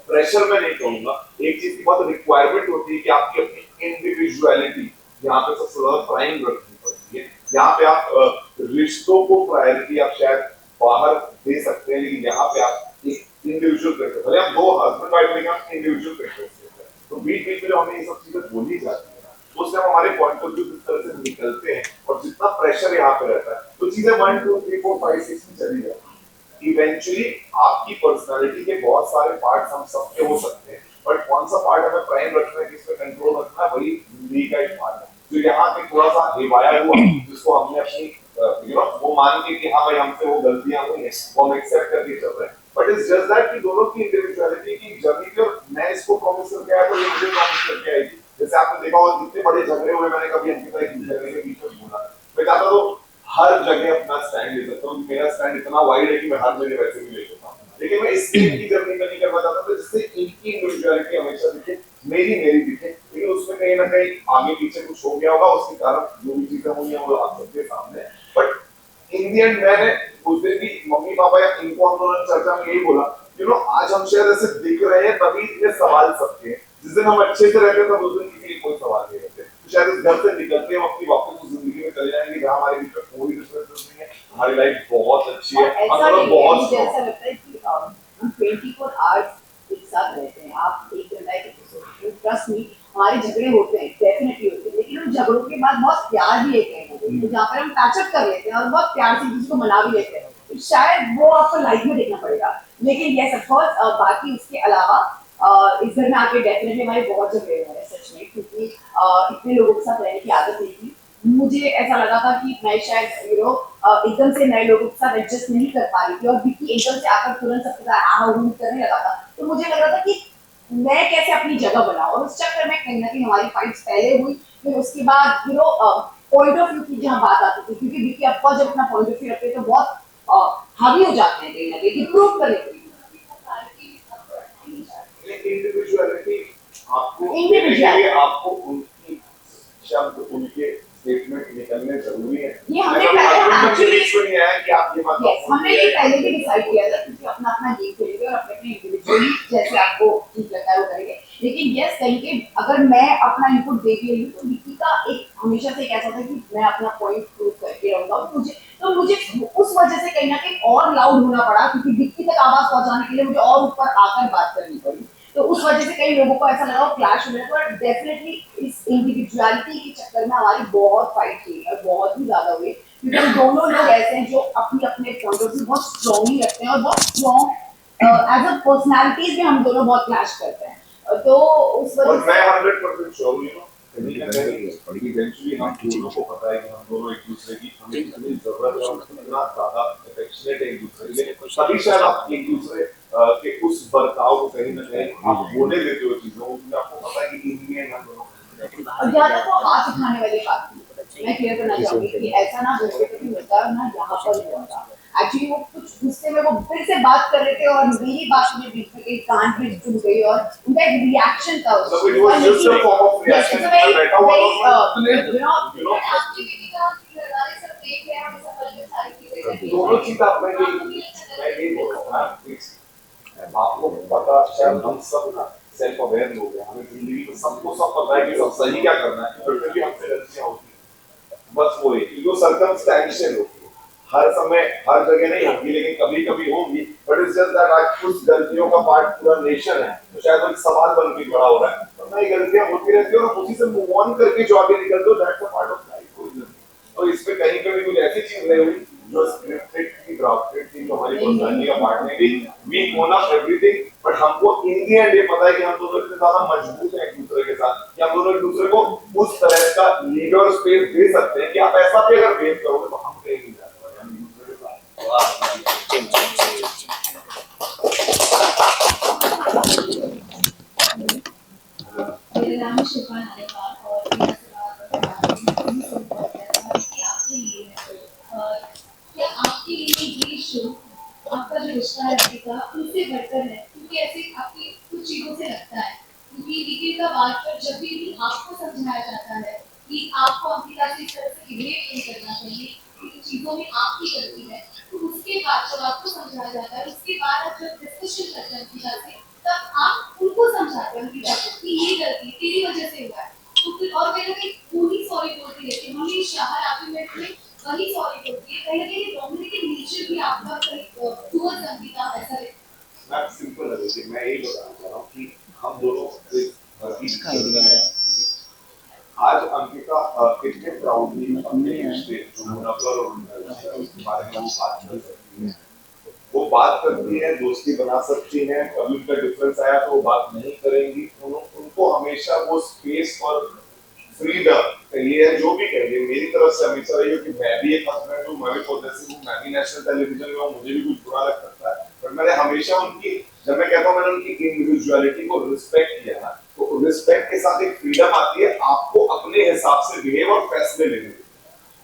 प्रेशर मैं नहीं कहूंगा, एक चीज की बहुत रिक्वायरमेंट होती है कि आपकी अपनी इंडिविजुअलिटी यहाँ पे सबसे ज्यादा प्राइम रखनी पड़ती है। यहाँ पे आप रिश्तों को प्रायोरिटी आप शायद बाहर दे सकते हैं, लेकिन यहाँ पे आप एक इंडिविजुअल प्रेफर, भले आप दो हस्बैंड वाइफ लेकिन आप इंडिविजुअल प्रेफर देते हैं। तो बीच बीच में जो हमें ये सब चीजें बोली जाती है उससे हम हमारे पॉइंट ऑफ व्यू किस तरह से निकलते हैं और जितना प्रेशर यहाँ पे रहता है तो चीजें 1 2 3 4 5 6 में चली जाती है। इवेंचुअली आपकी पर्सनालिटी के बहुत सारे पार्ट्स हम सबके हो सकते हैं, बट कौन सा पार्ट हमें प्राइम रखना है, किस पे कंट्रोल रखना है, वही जिंदगी का एक पार्ट है। तो यहाँ पे थोड़ा सा हिवाया हुआ जिसको हमने अपनी वो मान के कि हाँ भाई हमसे वो गलतियां हुई हैं वो हम एक्सेप्ट करके चल रहे हैं, बट इट्स जस्ट दैट कि दोनों की इंडिविजुअलिटी की जर्नी पे मैं इसको प्रॉमिस करके आया तो ये मुझे प्रॉमिस करके आई थी। जैसे आपने देखा होगा जितने बड़े झगड़े हुए मैंने कभी अंकिता के झगड़े के बीच में बोला, मैं चाहता तो हर जगह अपना स्टैंड ले सकता हूँ, मेरा स्टैंड इतना वाइड है कि मैं हर जगह वैसे भी ले सकता हूँ, लेकिन मैं इस की जर्नी में नहीं करना चाहता था जिससे इनकी इंडिविजुअलिटी हमेशा दिखे, मेरी दिखे, लेकिन उसमें कहीं ना कहीं आगे पीछे कुछ हो गया होगा, उसके कारण जो भी चीजें हुई हैं वो आप सबके सामने। बट इन दी एंड मैंने उस दिन भी मम्मी पापा या इनको हम दोनों ने चर्चा में यही बोला, आज हम शायद ऐसे दिख रहे हैं तभी इतने सवाल सबके हैं, जिस दिन हम अच्छे से रहते तब उस दिन किसी कोई सवाल नहीं रहते, तो शायद इस घर से निकलते हम अपनी वापस उस जिंदगी में चले जाएंगे जहाँ हमारे बीच में कोई डिफरेंस नहीं है, हमारी लाइफ बहुत अच्छी है, हम लोग बहुत ऐसा लगता है कि हम 24 आवर्स एक साथ रहते हैं, आप एक घंटा एक एपिसोड ट्रस्ट मी हमारे झगड़े होते हैं, डेफिनेटली होते हैं, लेकिन उन झगड़ों के बाद बहुत प्यार भी एक है तो जहाँ पर हम पैचअप कर लेते हैं और बहुत प्यार से किसी को मना भी लेते हैं, तो शायद वो आपको लाइफ में देखना पड़ेगा। लेकिन यस ऑफ कोर्स बाकी उसके अलावा इस घर में आके डेफिनेटली हमारे बहुत झगड़े हुए हैं सच में, क्योंकि इतने लोगों के साथ रहने की आदत नहीं थी। मुझे ऐसा लगा था कि मैं शायद एकदम से नए लोगों के साथ एडजस्ट नहीं कर पा रही थी, और विक्की एकदम से आकर तुरंत सबके साथ करने लगा था, तो मुझे लग रहा था कि मैं कैसे अपनी जगह बनाऊं, और उस चक्कर में कहीं ना कहीं हमारी फाइट्स पहले हुई, फिर उसके बाद पॉइंट ऑफ व्यू की जहाँ बात आती थी, क्योंकि विक्की आपका जब अपना पॉइंट ऑफ व्यू रखते हैं तो बहुत हावी हो जाते हैं कहीं ना कहीं प्रूव करने के लिए। इंडिविजुअलिटी आपको Individuality. आपको उनकी शब्द उनके स्टेटमेंट निकलने जरूरी है। ये हमने ऐसा पहले आपको actually- बीच में नहीं आया कि आप ये बात Yes, हमने ये पहले भी डिसाइड किया था, क्योंकि अपना अपना गेम खेलेंगे और अपने अपने इंडिविजुअली जैसे आपको ठीक लगता है वो करेंगे। लेकिन यस, कहीं के अगर मैं अपना इनपुट दे रही हूँ तो विक्की का एक हमेशा से एक ऐसा था कि मैं अपना पॉइंट प्रूव करके रहूंगा, और मुझे उस वजह से कहीं ना कहीं और लाउड होना पड़ा, क्योंकि विक्की तक आवाज पहुंचाने के लिए मुझे और ऊपर आकर बात करनी पड़ी। तो उस वजह से कई लोगों को ऐसा लगा क्लैश हो रहा है, पर डेफिनेटली इस इंडिविजुअलिटी के चक्कर में हमारी बहुत फाइट हुई और बहुत ही ज्यादा हुई, क्योंकि हम दोनों लोग ऐसे हैं जो अपने अपने पॉइंट ऑफ व्यू बहुत स्ट्रांगली रखते हैं, और बहुत स्ट्रांग एज अ पर्सनालिटीज भी हम दोनों बहुत क्लैश करते हैं। तो उस और वजह मैं से 100% श्योर हूँ कहीं ना कहीं इवेंचुअली हम दोनों को पता है कि हम दोनों एक दूसरे की हमें इतनी जरूरत है, और इतना ज्यादा अफेक्शनेट एक दूसरे के लिए, तभी शायद आप एक दूसरे के उस बर्ताव को कहीं ना कहीं आप होने देते हो चीजों को, क्योंकि आपको पता है कि इंडियन हम दोनों और जहाँ तक वो हाथ उठाने वाली बात थी, मैं क्लियर करना चाहूंगी कि ऐसा ना दूसरे पे भी होता है, ना यहाँ पर होता। एक्चुअली वो कुछ गुस्से में वो फिर से बात कर रहे थे, और मेरी बात में बीच में एक कान पे चुभ गई, और उनका एक रिएक्शन था उस So it was just a form of reaction. बैठा हुआ था, आपकी भी कहा कि लड़ाई सब देख रहे हैं और सब अलग सारी चीजें कर रही हैं। दोनों चीज आप मैं यही बोल रहा हूँ ना, आपको पता शायद हम सब ना सेल्फ अवेयर लोग हैं, हमें जिंदगी में सबको सब पता है कि सब सही क्या करना है, पर फिर भी हमसे गलतियां होती हैं। बस वो है कि जो सर्कमस्टेंशियल होती है, हर समय हर जगह नहीं होगी, लेकिन कभी कभी होगी, बट इट्स जस्ट दैट आज कुछ गलतियों का पार्ट पूरा नेशन है, तो शायद वो एक सवाल बन के खड़ा हो रहा है, तो नहीं गलतियां होती रहती है, और उसी से मूव ऑन करके जो आगे निकलते हो, that's a part of life. कोई नहीं, और इसमें कहीं कभी कुछ ऐसी चीज नहीं हुई जो स्क्रिप्टेड थी, ड्राफ्टेड थी, जो हमारी पर्सनालिटी का पार्ट नहीं थी, we own up everything, but हमको इन दी एंड ये पता है कि हम दोनों इतने ज्यादा मजबूत हैं एक दूसरे के साथ कि हम दोनों एक दूसरे को उस तरह का लीगल स्पेस दे सकते हैं कि आप ऐसा भी अगर फेस करोगे तो हम कहीं नहीं जाने वाले, हम एक दूसरे के मेरा नाम है शिफा नारेवाल और मेरा सवाल आपके लिए है, क्या आपके लिए ये शो आपका जो रिश्ता है का उनसे बढ़कर है, क्योंकि ऐसे आपकी कुछ चीजों से लगता है, क्योंकि विकी का बात पर जब भी आपको समझाया जाता है कि आपको अंकिता से इस तरह से बिहेव नहीं करना चाहिए, कि चीजों में आपकी गलती है, तो उसके बाद जब आपको समझाया जाता है, उसके बाद आप जब डिस्कशन करते हैं अंकिता से, तब आप उनको समझाते हैं अंकिता को कि ये गलती तेरी वजह से हुआ है, तो फिर और कहीं ना कहीं पूरी सॉरी बोलती रहती है, हमेशा हर आर्गुमेंट में वही सॉरी बोलती है, कहीं ना कहीं रोमांटिक नेचर भी आपका टुवर्ड्स अंकिता ऐसा है। मैं सिंपल है, देखिए मैं यही बताना चाह रहा हूँ कि हम दोनों आज अंकिता कितने प्राउडली अपने रिश्ते जो मुनव्वर और उसके बारे में वो बात कर सकती है, वो बात करती है, दोस्ती बना सकती है, कभी उनका डिफरेंस आया तो वो बात नहीं करेंगी, उनको हमेशा वो स्पेस और फ्रीडम कहिए या जो भी कहिए मेरी तरफ से हमेशा रही हो कि मैं भी एक हस्बैंड हूँ, मैं भी पॉजिटिव हूँ, मैं भी नेशनल टेलीविजन में हूँ, मुझे भी कुछ बुरा लग सकता है, पर मैंने हमेशा उनकी, जब मैं कहता हूँ मैंने उनकी इंडिविजुअलिटी को रिस्पेक्ट किया ना, तो रिस्पेक्ट के साथ एक फ्रीडम आती है आपको अपने हिसाब से बिहेव और फैसले लेने की।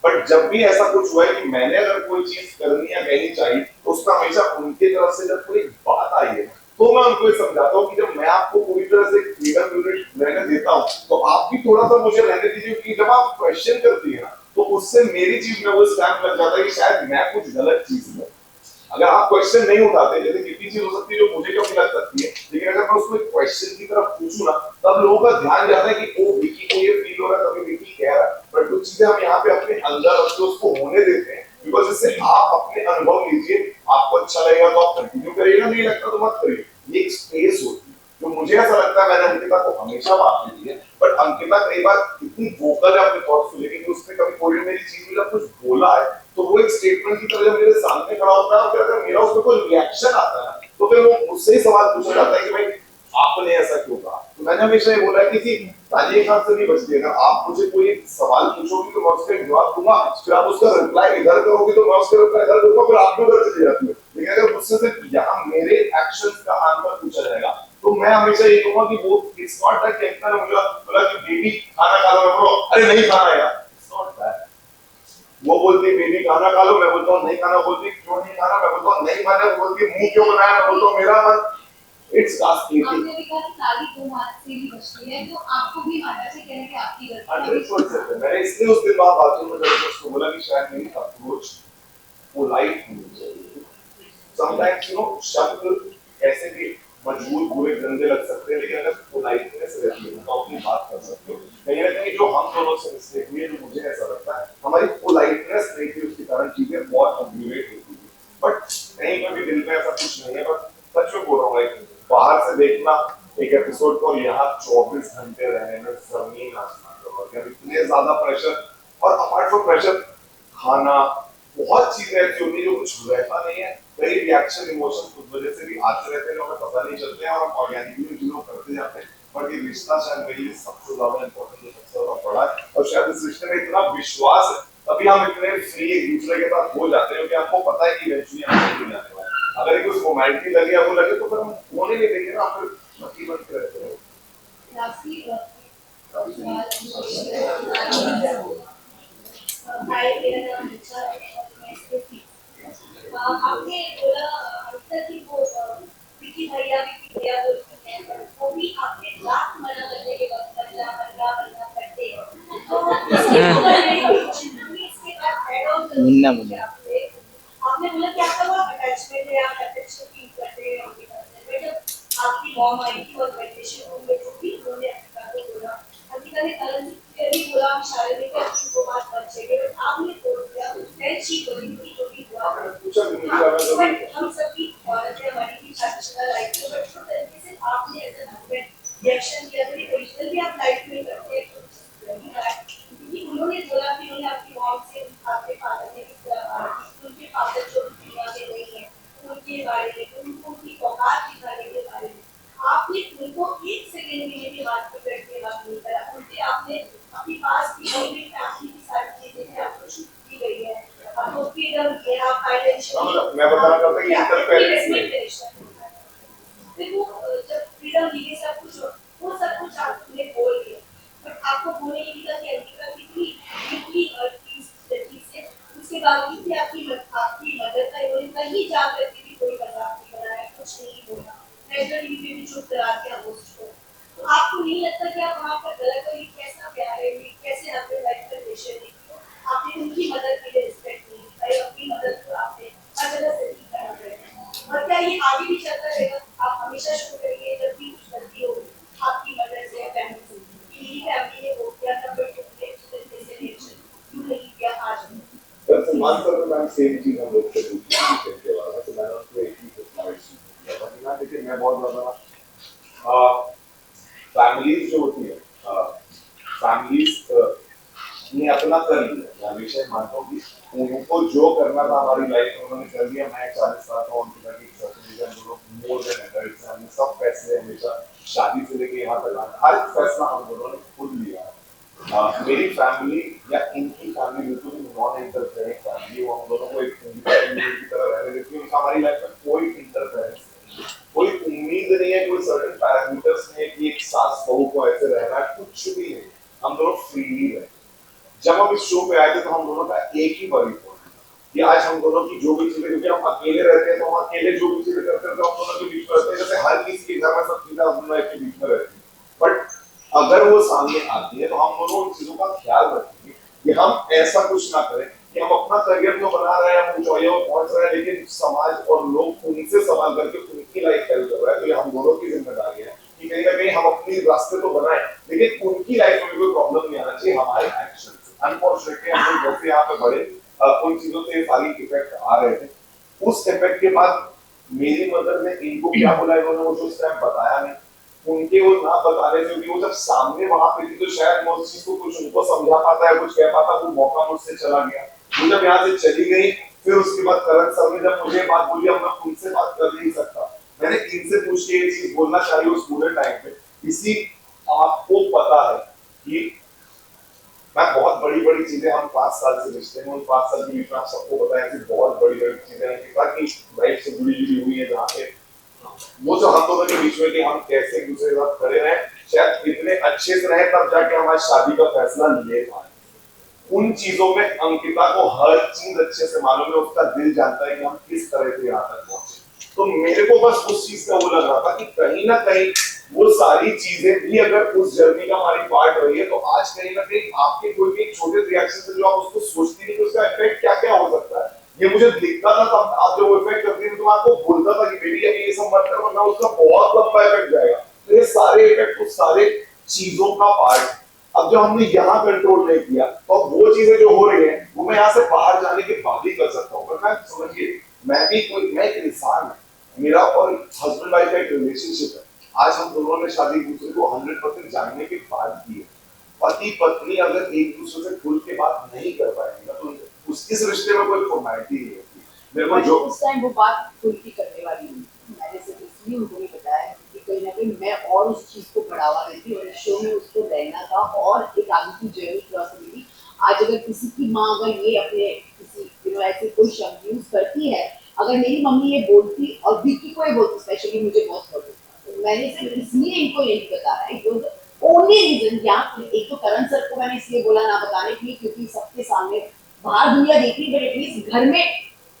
बट जब भी ऐसा कुछ हुआ है कि मैंने अगर कोई चीज करनी या कहनी चाहिए, तो उसका हमेशा उनकी तरफ से जब कोई बात आई है तो मैं उनको ये समझाता हूँ कि जब मैं आपको पूरी तरह से फ्रीडम यूनिट रहने देता हूँ, तो आप भी थोड़ा सा मुझे रहने दीजिए, कि जब आप क्वेश्चन करती है ना, तो उससे मेरी चीज में वो स्टैम्प लग जाता है कि शायद मैं कुछ गलत चीज कर, अगर आप क्वेश्चन नहीं उठाते, जैसे कितनी चीज हो सकती है जो मुझे क्यों लग सकती है, लेकिन अगर मैं उसको एक क्वेश्चन की तरफ पूछूं ना, तब लोगों का ध्यान जाता है कि ओ विकी को ये फील हो रहा है, तभी विकी कह रहा है, बट कुछ चीजें हम यहाँ पे अपने अंदर रख के उसको होने देते हैं, बिकॉज इससे आप अपने अनुभव लीजिए, आपको अच्छा लगेगा तो आप कंटिन्यू करिएगा, नहीं लगता तो मत करिए, ये एक स्पेस होती है जो मुझे ऐसा लगता है मैंने अंकिता को हमेशा बात की है, बट अंकिता कई बार इतनी वोकल है अपने थॉट्स को लेके कि उसने कभी कोई भी मेरी चीज में जब कुछ बोला है तो वो एक स्टेटमेंट की तरह जब मेरे सामने खड़ा होता है और फिर अगर मेरा उसमें कोई रिएक्शन आता है तो फिर वो मुझसे ही सवाल पूछा जाता है कि भाई आपने ऐसा क्यों कहा। तो मैंने हमेशा ये बोला है कि ताली एक हाथ से नहीं बचती। अगर आप मुझे कोई सवाल पूछोगे तो मैं उसका जवाब दूंगा, फिर आप उसका रिप्लाई इधर करोगे तो मैं उसका रिप्लाई इधर दूंगा, फिर आप भी उधर चले जाते हो। लेकिन अगर मुझसे सिर्फ यहाँ मेरे एक्शंस का आंसर पूछा जाएगा तो मैं हमेशा ये कहूंगा कि वो इट्स नॉट दैट कहता है मुझे बोला कि बेबी खाना खा लो, मैं बोलो अरे नहीं खाना यार, इट्स नॉट दैट। वो बोलती बेबी खाना खा लो, मैं बोलता हूँ नहीं खाना, बोलती क्यों नहीं खाना, मैं बोलता हूँ नहीं खाना, बोलती मुंह क्यों बनाया, मैं बोलता हूँ मेरा मन। It's casting. आपने भी कहा कि ताली दो हाथ से ही बजती है, तो आपको भी माता से कहने की आपकी गलती है। 100% मैंने इसलिए उस दिन वहां बाथरूम में जाकर उसको बोला कि शायद मेरी अप्रोच पोलाइट होनी चाहिए। समटाइम्स यू नो शब्द ऐसे भी मजबूर बुरे गंदे लग सकते हैं, लेकिन अगर पोलाइटनेस रहती है तो अपनी बात कर सकते हो। कहीं ना कहीं जो हम दोनों से मिस्टेक हुई है, जो मुझे ऐसा लगता है हमारी पोलाइटनेस नहीं थी, उसके कारण चीजें बहुत अग्रीवेट होती थी। बट कहीं पर भी दिल में ऐसा कुछ नहीं है, बट सच में बोल रहा हूँ बाहर से देखना एक एपिसोड को यहाँ 24 घंटे रहने में जमीन आसमान का फर्क है। इतने ज्यादा प्रेशर, और अपार्ट फ्रॉम प्रेशर खाना बहुत चीजें ऐसी होती है जो कुछ रहता नहीं है। कई रिएक्शन इमोशन उस वजह से भी आते रहते हैं, हमें पता नहीं चलते हैं और हम ऑर्गेनिकली चीजों करते जाते हैं। बट ये रिश्ता शायद मेरे लिए सबसे ज्यादा इम्पोर्टेंट, सबसे ज्यादा बड़ा है, और शायद इस रिश्ते में इतना विश्वास है तभी हम इतने फ्री एक दूसरे के साथ हो जाते हैं क्योंकि हमको पता है कि इवेंचुअली हम नहीं जाने वाले। अगर कुछ फॉर्मेलिटी लगे या वो लगे तो फिर हम होने नहीं देंगे ना, फिर मक्खी बन के रहते हैं। भाई मेरा नाम निशा है और मैं इसके थी। आपने बोला अक्सर कि वो विकी भैया वो भी आपने लाख मना करने के वक्त बनना करते हैं। तो इसके बाद ऐड ऑन मुन्ना मुन्ना आपने बोला कि आपका वो अटैचमेंट है, आप अटैचमेंट फील करते हैं उनके साथ। जब आपकी मॉम आई थी और वेकेशन में जो भी उन्होंने अंकिता को बोला, अंकिता ने करण से भी बोला हम शारीरिक अच्छी को बात कर सके, आपने बोल दिया मैं शी बोली थी जो भी हुआ। हम सभी औरतें हमारी भी शादी लाइफ में, बट जो तरीके से आपने एज एन हस्बैंड रिएक्शन किया, तो ओरिजिनल भी आप लाइफ में करते हैं क्योंकि उन्होंने बोला कि उन्होंने आपकी मॉम से आपके फादर ने उनके फादर जो दुनिया में नहीं है उनके बारे में, उनको उनकी औकात दिखाने के बारे में आपने उनको एक सेकंड के लिए भी बात पकड़ के बात नहीं करा। उनके आपने अपने पास की फैमिली की सारी चीजें आपको छूट दी गई है, आपको फ्रीडम दिया, फाइनेंशियल मैं बताना चाहता हूं कि इंटरफेरेंस फिर वो जब फ्रीडम दी गई सब कुछ, वो सब कुछ आपने बोल दिया, बट आपको बोलने की था कि अंकिता कितनी डीपली चीज से उसके बावजूद भी आपकी मदद का इन्होंने कहीं जा करके भी कोई मजाक नहीं बनाया, कुछ नहीं बोला, नेचुरली भी चुप करा दिया उसको। तो आपको नहीं लगता कि आप वहाँ पर गलत हो? ये कैसा प्यार है, ये कैसे आपके लाइफ में रिलेशन है? आपने उनकी मदद के लिए रिस्पेक्ट नहीं दिखाई, अपनी मदद को आपने हर जगह से नहीं करा रहे। और क्या ये आगे भी चलता रहेगा? आप हमेशा शो करिए जब भी कुछ गलती हो आपकी मदद से, फैमिली से, मेरी फैमिली ने वो किया था बट क्यों नहीं किया आज भी? तो मान कर मैं सेम चीज हम लोग करते हैं के वाला, तो मैंने उसको एक ही फरमाइश किया था ना, देखिए मैं बहुत ज्यादा फैमिलीज जो होती है, फैमिलीज ने अपना कर लिया। मैं हमेशा मानता हूँ कि उनको जो करना था हमारी लाइफ में उन्होंने कर लिया। मैं 40 साल का उनकी लगी मोर देन एडल्ट्स, हमने सब फैसले हमेशा शादी से लेके यहाँ तक हर एक फैसला हम दोनों ने खुद लिया। मेरी फैमिली या इनकी फैमिली बिल्कुल नॉन इंटरफेरेंस फैमिली, वो हम दोनों को एक की तरह रहने देती है। हमारी लाइफ में कोई इंटरफेरेंस नहीं, कोई उम्मीद नहीं है, कोई सर्टेन पैरामीटर्स नहीं है कि एक सास बहू को ऐसे रहना है, कुछ भी नहीं। हम दोनों फ्रीली रहे। जब हम इस शो पे आए थे तो हम दोनों का एक ही वर्ड था कि आज हम दोनों की जो भी चीजें, क्योंकि हम अकेले रहते हैं तो हम अकेले जो भी चीजें करते हैं तो हम दोनों के बीच में रहते हैं, जैसे हर किसी के घर में सब चीजें हम दोनों के बीच में रहती है। बट अगर वो सामने आती है तो हम दोनों उन चीजों का ख्याल रखेंगे कि हम ऐसा कुछ ना करें कि हम अपना करियर तो बना रहे हैं, हम ऊंचाइयों पर पहुंच रहे हैं, लेकिन समाज और लोग उनसे सवाल करके उनकी लाइफ हेल्प कर रहा है। तो ये हम दोनों की जिम्मेदारी है कि कहीं ना कहीं हम अपनी रास्ते तो बनाए, लेकिन उनकी लाइफ में कोई प्रॉब्लम नहीं आना चाहिए हमारे एक्शन से। अनफॉर्चुनेटली हम लोग जैसे यहाँ पे बड़े उन चीजों से सारी इफेक्ट आ रहे थे। उस इफेक्ट के बाद मेरी मदर ने इनको क्या बोला, इन्होंने मुझे उस टाइम बताया नहीं। उनके वो ना बताने से, क्योंकि वो जब सामने वहां पे थी तो शायद मैं उस चीज को कुछ उनको समझा पाता है, कुछ कह पाता, वो मौका मुझसे चला गया। वो जब यहाँ से चली गई, फिर उसके बाद करण सर ने जब मुझे बात बोली, अब मैं उनसे बात कर नहीं सकता, मैंने इनसे पूछ के ये चीज बोलना चाहिए उस पूरे टाइम पे। इसी आपको पता है कि मैं बहुत बड़ी बड़ी चीजें, हम 5 साल से रिश्ते में, उन 5 साल के बीच में आप सबको पता है कि बहुत बड़ी बड़ी चीजें हैं लाइफ से जुड़ी हुई है, जहाँ पे वो जो हम दोनों के बीच में कि हम कैसे एक दूसरे के साथ खड़े रहे, शायद इतने अच्छे से रहे, तब जाके हमारी शादी का फैसला ले पाए। उन चीजों में अंकिता को हर चीज अच्छे से मालूम है, उसका दिल जानता है कि हम किस तरह से यहाँ तक पहुंचे। तो मेरे को बस उस चीज का वो लग रहा था कि कहीं ना कहीं वो सारी चीजें भी अगर उस जर्नी का हमारी पार्ट रही है, तो आज कहीं ना कहीं आपके कोई भी छोटे रिएक्शन से जो आप उसको सोचती नहीं, तो उसका इफेक्ट क्या क्या हो सकता है, ये मुझे दिखता था। तब आप जो इफेक्ट करती थी तो मैं आपको बोलता था कि बेटी अभी ये सब मत कर, वरना उसका बहुत लंबा इफेक्ट जाएगा। तो ये सारे इफेक्ट उस सारे चीजों का पार्ट। अब जो हमने यहाँ कंट्रोल नहीं किया, तो अब वो चीजें जो हो रही है वो मैं यहाँ से बाहर जाने के बाद ही कर सकता हूँ। पर मैं समझिए, मैं एक इंसान हूँ, मेरा और हस्बैंड वाइफ का एक रिलेशनशिप है। आज हम दोनों ने शादी एक दूसरे को 100% जानने के बाद की है। पति पत्नी अगर एक दूसरे से खुल के बात नहीं कर पाएंगे तो इस रिश्ते में कोई फॉर्मेलिटी नहीं होती। मेरे को जो उस टाइम वो बात खुल की करने वाली नहीं थी, मैंने सिर्फ इसलिए उनको नहीं बताया कि कहीं ना कहीं मैं और उस चीज को बढ़ावा देती और इस शो में उसको रहना था और एक आगे की जर्नी क्रॉस करनी। आज अगर किसी की माँ अगर ये अपने किसी ऐसे कोई शब्द यूज करती है, अगर मेरी मम्मी ये बोलती और विक्की को ये बोलती स्पेशली, मुझे बहुत हर्ट होता। तो मैंने सिर्फ इसलिए इनको यही बताया, ओनली रीजन। या एक तो करण सर को मैंने इसलिए बोला ना बताने के लिए क्योंकि सबके सामने बाहर दुनिया देख रही, बट एटलीस्ट घर में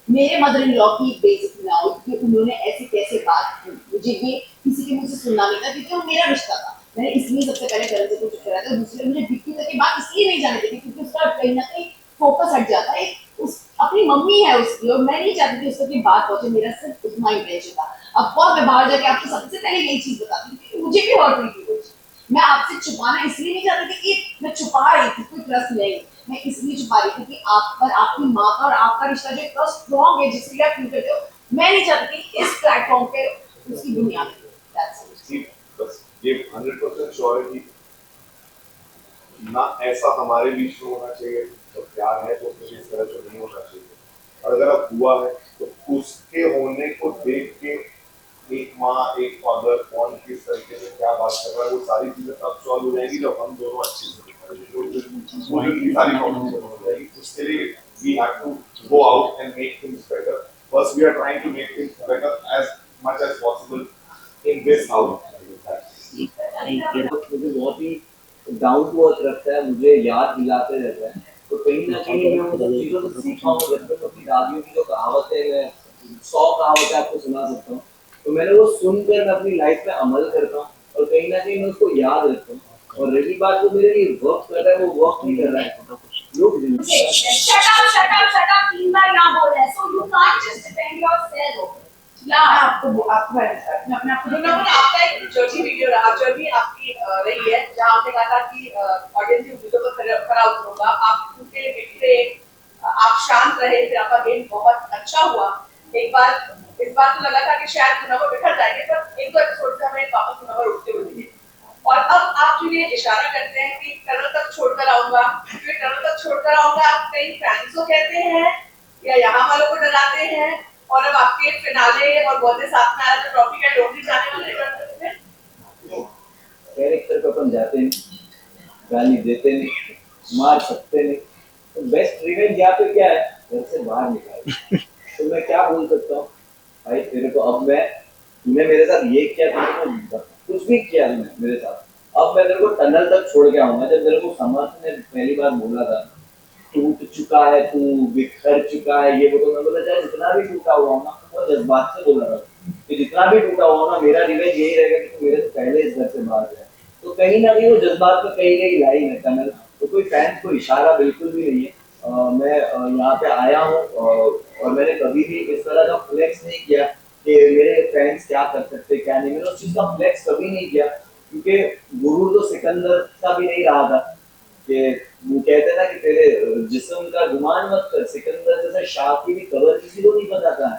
मेरे मदर इन लॉ की बेइज्जती ना हो कि उन्होंने ऐसे कैसे बात की। मुझे ये किसी के मुंह से सुनना नहीं था क्योंकि वो मेरा रिश्ता था। मैंने इसलिए सबसे पहले करण से कुछ कराया था। दूसरे मुझे विक्की तक की बात इसलिए नहीं जाने देती क्योंकि उसका कहीं ना कहीं फोकस हट जाता है। उस अपनी मम्मी है उसकी, और मैं नहीं चाहती थी उसको की बात पहुंचे। मेरा सिर्फ उतना ही इंटेंशन था। अब और मैं बाहर जाके आपको सबसे पहले यही चीज बताती थी, मुझे भी हर्ट हुई थी वो चीज। मैं आपसे छुपाना इसलिए नहीं चाहती थी कि मैं छुपा रही थी, कोई ट्रस्ट नहीं, मैं इसलिए छुपा रही थी कि आप पर आपकी माँ का और आपका रिश्ता जो इतना स्ट्रॉन्ग है जिसके लिए आप फील करते हो, मैं नहीं चाहती कि इस प्लेटफॉर्म पे उसकी बुनियाद पे। बस ये 100% श्योर है कि ना ऐसा हमारे बीच में होना चाहिए, तो प्यार है तो इस तरह से नहीं होना चाहिए। और अगर अब हुआ है तो उसके होने को देख के एक माँ एक फादर कौन किस तरीके से क्या बात कर रहा है, वो सारी चीजें तब सॉल्व हो जाएगी जब हम दोनों अच्छे से सारी प्रॉब्लम हो जाएगी। उसके लिए we have to go out and make things better. First, we are trying to make things better as much as possible in this house. मुझे बहुत ही डाउन टू अर्थ रखता है, मुझे याद दिलाते रहता है। तो कहीं ना कहीं मैं उन सब चीज़ों को सीखा हूँ। बचपन में अपनी दादियों की जो कहावतें, मैं 100 कहावतें आपको सुना सकता हूँ, तो मैंने वो सुनकर मैं अपनी लाइफ में अमल करता हूँ और कहीं ना कहीं मैं उसको याद रखता हूँ। और रही बात जो मेरे लिए वर्क कर रहा है, वो वर्क नहीं कर रहा है। लोग shut up 3 बार ना बोल रहे, so you can't just defend yourself. या आपको मैं अपने आप को बोलना है। आपका एक जर्नी वीडियो रहा, जर्नी आपकी रही है जहाँ आपने कहा था कि ऑडियंस की उम्मीदों को खरा उतरूंगा। आप उनके बिखरे, आप शांत रहे, फिर आपका गेम बहुत अच्छा हुआ। एक बार इस बार तो लगा था कि शायद नंबर बिखर जाएंगे, पर एक दो एपिसोड से हमें वापस नंबर उठते हुए दिखे। और अब आप जो ये इशारा करते हैं कि टनल तक छोड़कर आऊंगा, फिर टनल तक छोड़कर आऊंगा, आप कहीं फैंस को कहते हैं या यहाँ वालों को डराते हैं, और अब आपके फिनाले और बर्थडे साथ में आ रहा है, ट्रॉफी का डोंगी जाने वाले कैरेक्टर पे अपन जाते नहीं, गाली देते नहीं, मार सकते नहीं, तो बेस्ट रिवेंज यहाँ पे क्या है, घर से बाहर निकाल। तो मैं क्या बोल सकता हूँ भाई, तेरे को अब तूने मेरे साथ ये किया, तूने कुछ भी किया मेरे साथ, अब मैं तेरे को टनल तक छोड़ के आऊंगा। जब तेरे को समर्थ ने पहली बार बोला था टूट चुका है, तू बिखर चुका है, ये तो मैं बोला चाहे जितना भी टूटा हुआ हो ना, वो जज्बात से बोल रहा था कि जितना भी टूटा हुआ हो ना, मेरा रिवेंज यही रहेगा कि तू मेरे से पहले इस घर से बाहर जाए। तो कहीं ना कहीं वो जज्बात में कहीं कहीं लाइन है टनल। तो कोई फैंस को इशारा बिल्कुल भी नहीं है। मैं यहाँ पे आया हूँ और मैंने कभी भी इस तरह का फ्लेक्स नहीं किया कि मेरे फैंस क्या कर सकते क्या नहीं। मैंने उस चीज का फ्लेक्स कभी नहीं किया, क्योंकि गुरूर तो सिकंदर का भी नहीं रहा था कि वो कहते ना कि तेरे जिस्म का गुमान मत कर, सिकंदर जैसा शाह की भी कबर किसी को नहीं पता था।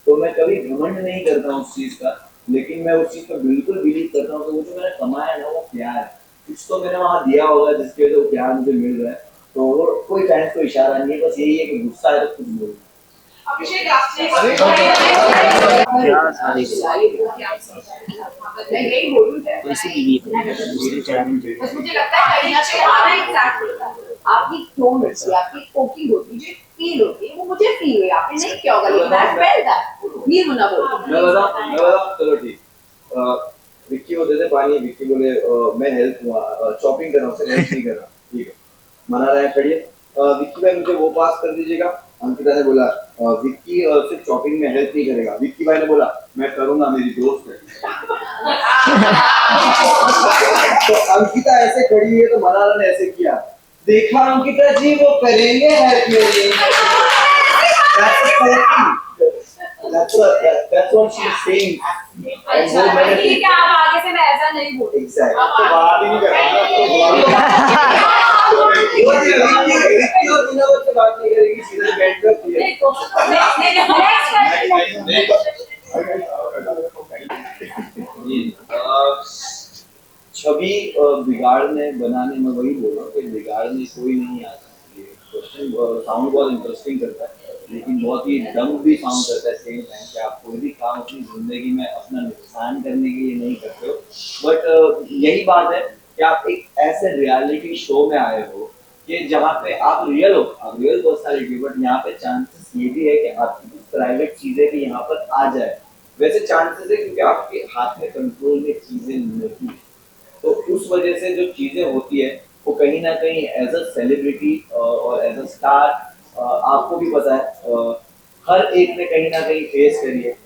तो मैं कभी घमंड नहीं करता उस चीज का। लेकिन मैं उस चीज पर बिल्कुल बिलीव करता हूँ कि वो जो मैंने कमाया ना वो प्यार है। कुछ तो मैंने वहाँ दिया होगा जिसकी वजह से वो प्यार मुझे मिल रहा है। तो वो कोई फैंस को इशारा नहीं है, बस यही है कि गुस्सा है तो कुछ बोलो। अभिषेक आपने क्या सारी मैं यही बोलूँ वैसे भी ये वीडियो चलाने में बस मुझे लगता है कहीं ना कहीं हमारा एग्जैक्ट होता है। आपकी टोन होती है, आपकी कोकिंग होती है, जो फील होती है वो मुझे फील हुई। आपने नहीं किया होगा लेकिन आई फेल्ट दैट। ये मुना बोल मैं बताऊं चलो ठीक। विक्की को देते पानी, विक्की बोले मैं हेल्प हुआ चॉपिंग कर रहा हूँ, हेल्प नहीं कर रहा, ठीक है मना रहे हैं खड़िए। विक्की भाई मुझे वो पास कर दीजिएगा। अंकिता ने बोला विक्की सिर्फ चॉपिंग में हेल्प नहीं करेगा। विक्की भाई ने बोला मैं करूंगा, मेरी दोस्त है। तो अंकिता ऐसे खड़ी है तो मनारा ने ऐसे किया, देखा अंकिता जी वो करेंगे हेल्प मेरी। That's what she's saying. अच्छा ठीक है, आप आगे से मैं ऐसा नहीं बोलूंगी। Exactly. तो बात ही नहीं कर रहा विक्की और बिना वजह से बात नहीं करेगी, सीधा बैठ कर दिया। छवि बिगाड़ने बनाने में वही बोल रहा हूँ कि बिगाड़ने कोई नहीं आ सकती है। क्वेश्चन साउंड बहुत इंटरेस्टिंग करता है लेकिन बहुत ही डम भी साउंड करता है सेम टाइम कि आप कोई भी काम अपनी जिंदगी में अपना नुकसान करने के लिए नहीं करते हो। बट यही बात है कि आप एक ऐसे रियलिटी शो में आए हो कि जहाँ पे आप रियल हो, आप रियल पर्सनालिटी, बट यहाँ पे चांसेस ये भी है कि आपकी कुछ प्राइवेट चीजें भी यहाँ पर आ जाए। वैसे चांसेस है क्योंकि आपके हाथ में कंट्रोल में चीजें नहीं है, तो उस वजह से जो चीजें होती है वो कहीं ना कहीं एज अ सेलिब्रिटी और एज अ स्टार आपको भी पता है हर एक ने कहीं ना कहीं फेस करी है।